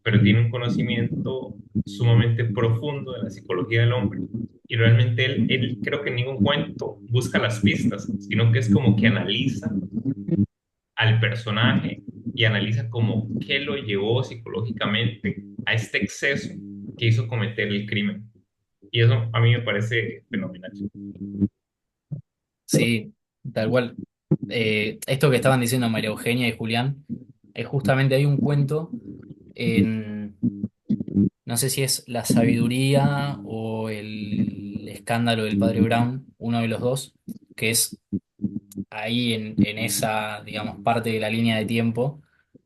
pero tiene un conocimiento sumamente profundo de la psicología del hombre. Y realmente él creo que en ningún cuento busca las pistas, sino que es como que analiza al personaje y analiza como qué lo llevó psicológicamente a este exceso que hizo cometer el crimen. Y eso a mí me parece fenomenal. sí, tal cual. Esto que estaban diciendo María Eugenia y Julián, es justamente hay un cuento en, no sé si es La sabiduría o el escándalo del padre Brown, uno de los dos, que es ahí en esa, digamos, parte de la línea de tiempo.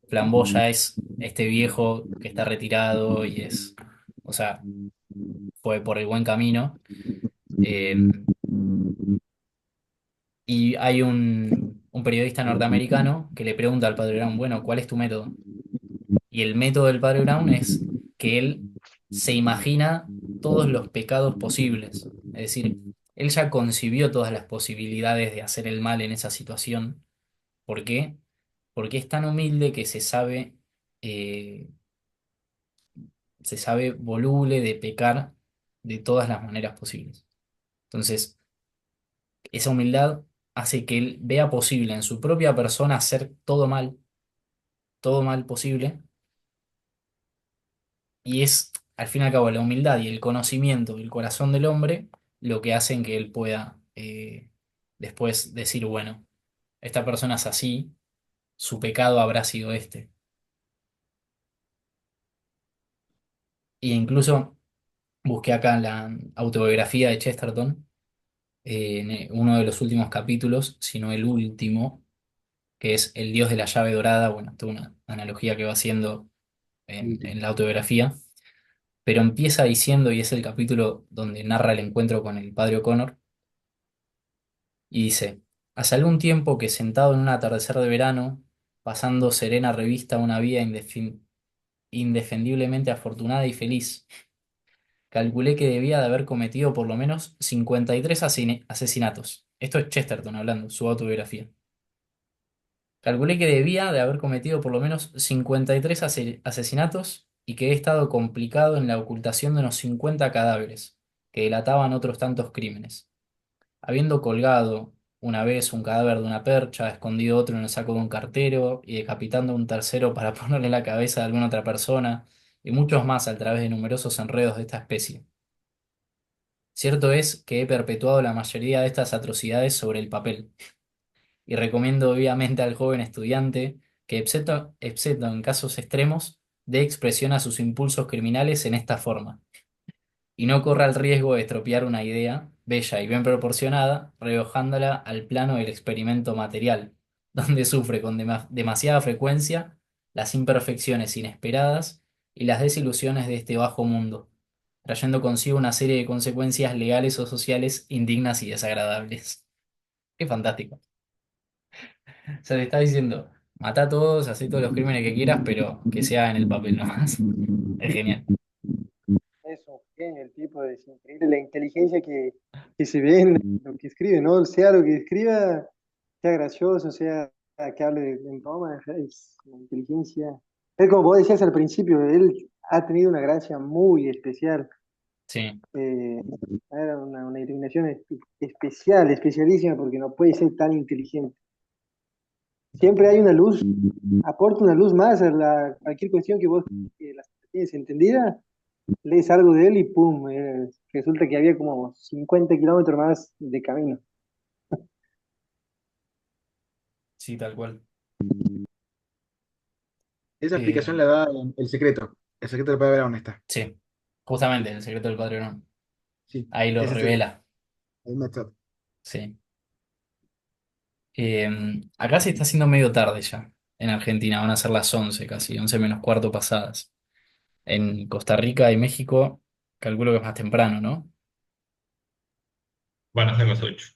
Flambeau ya es este viejo que está retirado y es, o sea, fue por el buen camino. Eh, y hay un periodista norteamericano que le pregunta al padre Brown, bueno, ¿cuál es tu método? Y el método del padre Brown es que él se imagina todos los pecados posibles. Es decir, él ya concibió todas las posibilidades de hacer el mal en esa situación. ¿Por qué? Porque es tan humilde que eh, se sabe voluble de pecar de todas las maneras posibles. Entonces, esa humildad hace que él vea posible en su propia persona hacer todo mal posible, y es, al fin y al cabo, la humildad y el conocimiento del corazón del hombre lo que hacen que él pueda después decir, bueno, esta persona es así, su pecado habrá sido este. Y incluso busqué acá la autobiografía de Chesterton en uno de los últimos capítulos, sino el último, que es el dios de la llave dorada. Bueno, toda una analogía que va haciendo en la autobiografía, pero empieza diciendo, y es el capítulo donde narra el encuentro con el padre O'Connor, y dice, hace algún tiempo que sentado en un atardecer de verano, pasando serena revista a una vida indefendiblemente afortunada y feliz, calculé que debía de haber cometido por lo menos 53 asesinatos. Esto es Chesterton hablando, su autobiografía. Calculé que debía de haber cometido por lo menos 53 asesinatos y que he estado complicado en la ocultación de unos 50 cadáveres que delataban otros tantos crímenes. Habiendo colgado una vez un cadáver de una percha, escondido otro en el saco de un cartero y decapitando un tercero para ponerle la cabeza de alguna otra persona, y muchos más a través de numerosos enredos de esta especie. Cierto es que he perpetuado la mayoría de estas atrocidades sobre el papel, y recomiendo vivamente al joven estudiante que, excepto en casos extremos, dé expresión a sus impulsos criminales en esta forma, y no corra el riesgo de estropear una idea, bella y bien proporcionada, rebajándola al plano del experimento material, donde sufre con demasiada frecuencia las imperfecciones inesperadas y las desilusiones de este bajo mundo, trayendo consigo una serie de consecuencias legales o sociales indignas y desagradables. Qué fantástico. O sea, te está diciendo, mata a todos, haz todos los crímenes que quieras, pero que sea en el papel nomás. Es genial. Es un genio el tipo, es increíble la inteligencia que se ve en lo que escribe, ¿no? Sea lo que escriba, sea gracioso, sea que hable en broma, es una inteligencia. Es como vos decías al principio, él ha tenido una gracia muy especial, Sí, eh, era una iluminación especial, especialísima, porque no puede ser tan inteligente. Siempre hay una luz, aporta una luz más a cualquier cuestión que vos la tienes entendida, lees algo de él y pum, resulta que había como 50 kilómetros más de camino. sí, tal cual. Esa explicación Eh, la da en El Secreto. El Secreto del Padre Honesta. sí, justamente el secreto del Padre no. Sí, Ahí lo ese es revela. el método. Sí. Eh, acá se está haciendo medio tarde ya. En Argentina van a ser las 11 casi, 11 menos cuarto pasadas. En Costa Rica y México, calculo que es más temprano, ¿no? Van a ser las 8.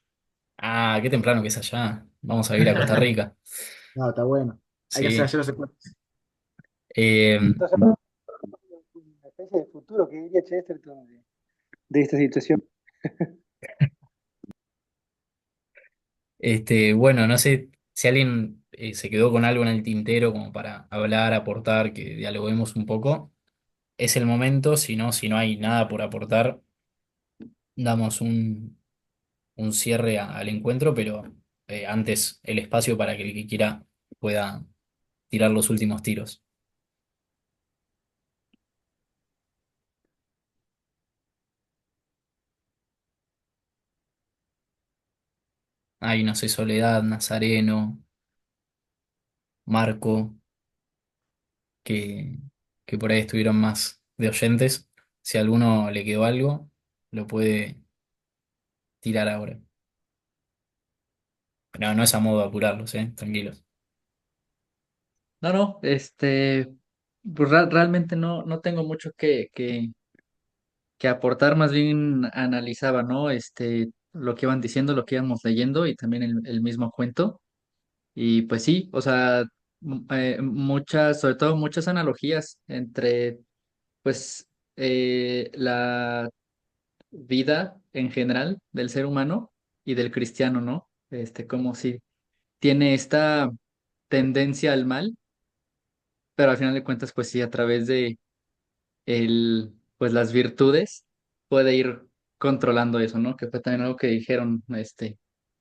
Ah, qué temprano que es allá. Vamos a ir a Costa Rica. No, está bueno. Hay que hacer Sí. ayer los secuencias. Eh, Entonces, una especie de futuro que diría Chesterton de esta situación. bueno, no sé si alguien se quedó con algo en el tintero como para hablar, aportar, que dialoguemos un poco. Es el momento, si no hay nada por aportar, damos un cierre al encuentro, pero antes el espacio para que el que quiera pueda tirar los últimos tiros. Hay, no sé, Soledad, Nazareno, Marco, que, que por ahí estuvieron más de oyentes. Si a alguno le quedó algo, lo puede tirar ahora. Pero no es a modo de apurarlos, tranquilos. No, no, pues realmente no tengo mucho que aportar, más bien analizaba, ¿no? Lo que iban diciendo, lo que íbamos leyendo y también el mismo cuento. Y pues sí, o sea, muchas, sobre todo muchas analogías entre, pues, la vida en general del ser humano y del cristiano, ¿no? Como si tiene esta tendencia al mal, pero al final de cuentas, pues sí, a través de pues las virtudes puede ir controlando eso, ¿no? Que fue también algo que dijeron, o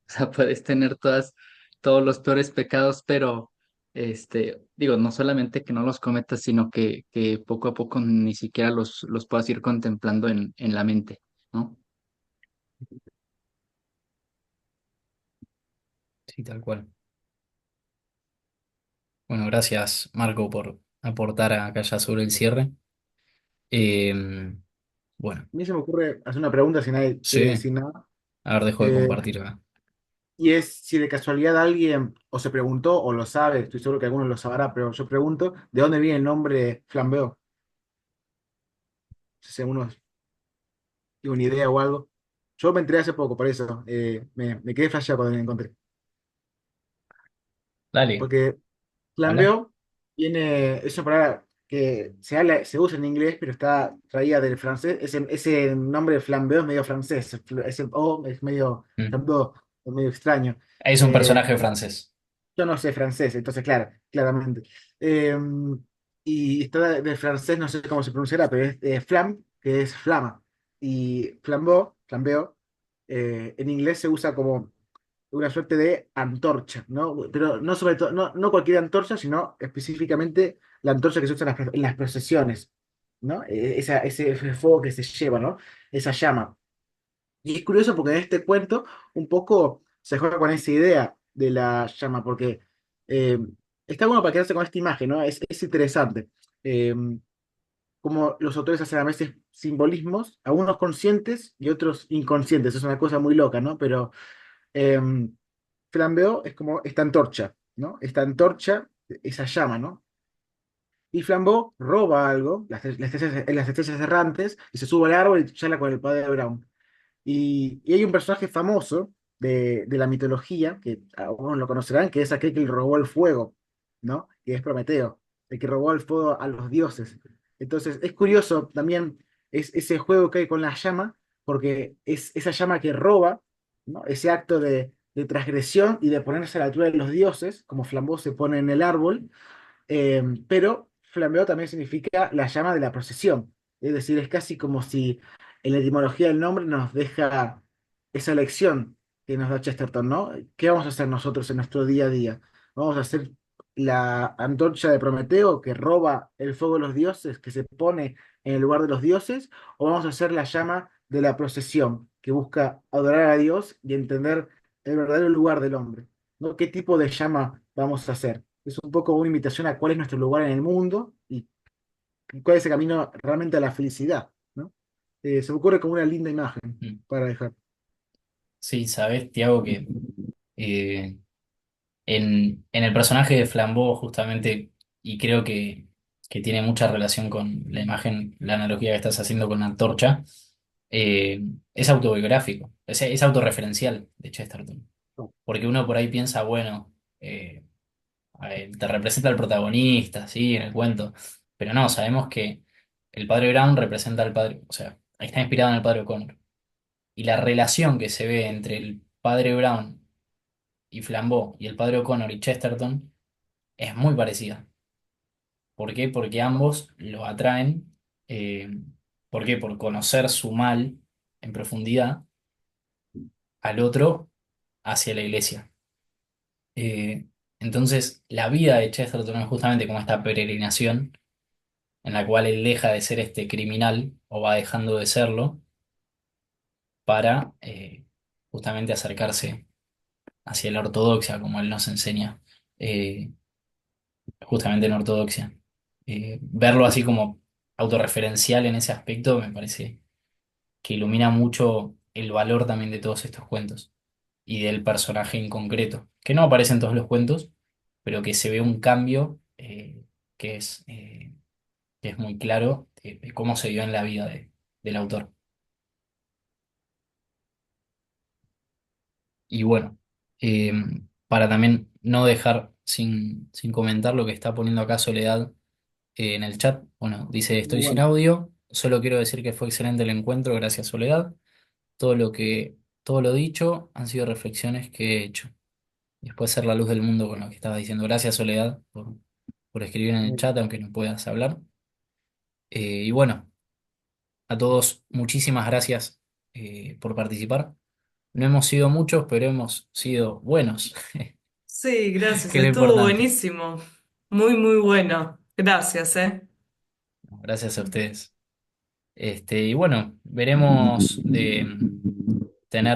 sea, puedes tener todos los peores pecados, pero, digo, no solamente que no los cometas, sino que poco a poco ni siquiera los puedas ir contemplando en la mente, ¿no? Sí, tal cual. Bueno, gracias, Marco, por aportar acá ya sobre el cierre. Eh, bueno, A mí se me ocurre hacer una pregunta si nadie quiere sí, decir nada. A ver, dejo de Eh, compartir acá. y es si de casualidad alguien o se preguntó o lo sabe, estoy seguro que alguno lo sabrá, pero yo pregunto, ¿de dónde viene el nombre Flambeo? Si alguno tiene una idea o algo. Yo me enteré hace poco, por eso me quedé flasheado cuando lo encontré. Dale, Porque habla. flambeo viene, es una palabra que se usa en inglés, pero está traída del francés. Ese nombre de flambeo es medio francés. Ese O es medio, Mm. flambeo, es medio extraño. Es un Eh, personaje francés. yo no sé francés, entonces, claro, claramente. Eh, y está del francés, no sé cómo se pronunciará, pero es flam, que es flama. Y flambeo, en inglés se usa como una suerte de antorcha, ¿no? Pero no sobre todo, no cualquier antorcha, sino específicamente la antorcha que se usa en las procesiones, ¿no? Ese fuego que se lleva, ¿no? Esa llama. Y es curioso porque en este cuento un poco se juega con esa idea de la llama, porque eh, está bueno para quedarse con esta imagen, ¿no? Es interesante. Eh, como los autores hacen a veces simbolismos, algunos conscientes y otros inconscientes. Es una cosa muy loca, ¿no? Pero eh, flambeó es como esta antorcha, ¿no? Esta antorcha, esa llama, ¿no? Y Flambeau roba algo, las estrellas errantes, y se sube al árbol y charla con el padre Brown. Y hay un personaje famoso de la mitología, que algunos lo conocerán, que es aquel que le robó el fuego, ¿no? Que es Prometeo, el que robó el fuego a los dioses. Entonces, es curioso también ese juego que hay con la llama, porque es esa llama que roba, ¿no? Ese acto de transgresión y de ponerse a la altura de los dioses, como Flambeau se pone en el árbol, pero flambeó también significa la llama de la procesión. Es decir, es casi como si en la etimología del nombre nos deja esa lección que nos da Chesterton, ¿no? ¿Qué vamos a hacer nosotros en nuestro día a día? ¿Vamos a hacer la antorcha de Prometeo que roba el fuego de los dioses, que se pone en el lugar de los dioses? ¿O vamos a hacer la llama de la procesión que busca adorar a Dios y entender el verdadero lugar del hombre? ¿No? ¿Qué tipo de llama vamos a hacer? Es un poco una invitación a cuál es nuestro lugar en el mundo y cuál es el camino realmente a la felicidad, ¿no? Se me ocurre como una linda imagen Mm. para dejar. Sí, sabes, Tiago, que eh, en el personaje de Flambeau, justamente, y creo que tiene mucha relación con la imagen, la analogía que estás haciendo con la antorcha, eh, es autobiográfico, es autorreferencial de Chesterton. Porque uno por ahí piensa, bueno, a ver, te representa al protagonista, sí, en el cuento, pero no, sabemos que el padre Brown representa al padre, o sea, está inspirado en el padre O'Connor. Y la relación que se ve entre el padre Brown y Flambeau y el padre O'Connor y Chesterton es muy parecida. ¿Por qué? Porque ambos lo atraen. ¿Por qué? Por conocer su mal en profundidad al otro hacia la iglesia. Eh, entonces, la vida de Chesterton es justamente como esta peregrinación en la cual él deja de ser este criminal o va dejando de serlo para justamente acercarse hacia la ortodoxia, como él nos enseña justamente en ortodoxia. Verlo así como autorreferencial en ese aspecto me parece que ilumina mucho el valor también de todos estos cuentos y del personaje en concreto, que no aparece en todos los cuentos, pero que se ve un cambio que es, eh, que es muy claro de cómo se dio en la vida del autor. Y bueno, eh, para también no dejar sin comentar lo que está poniendo acá Soledad en el chat. Bueno, dice, Muy estoy sin bueno. audio, solo quiero decir que fue excelente el encuentro, gracias Soledad. Todo lo dicho han sido reflexiones que he hecho. Después ser la luz del mundo con lo que estabas diciendo. Gracias Soledad por escribir en el chat, aunque no puedas hablar. Y bueno, a todos muchísimas gracias por participar. No hemos sido muchos, pero hemos sido buenos, Sí, gracias, que es lo estuvo importante. buenísimo. Muy, muy bueno. Gracias, ¿eh? Gracias a ustedes. Y bueno, veremos de tener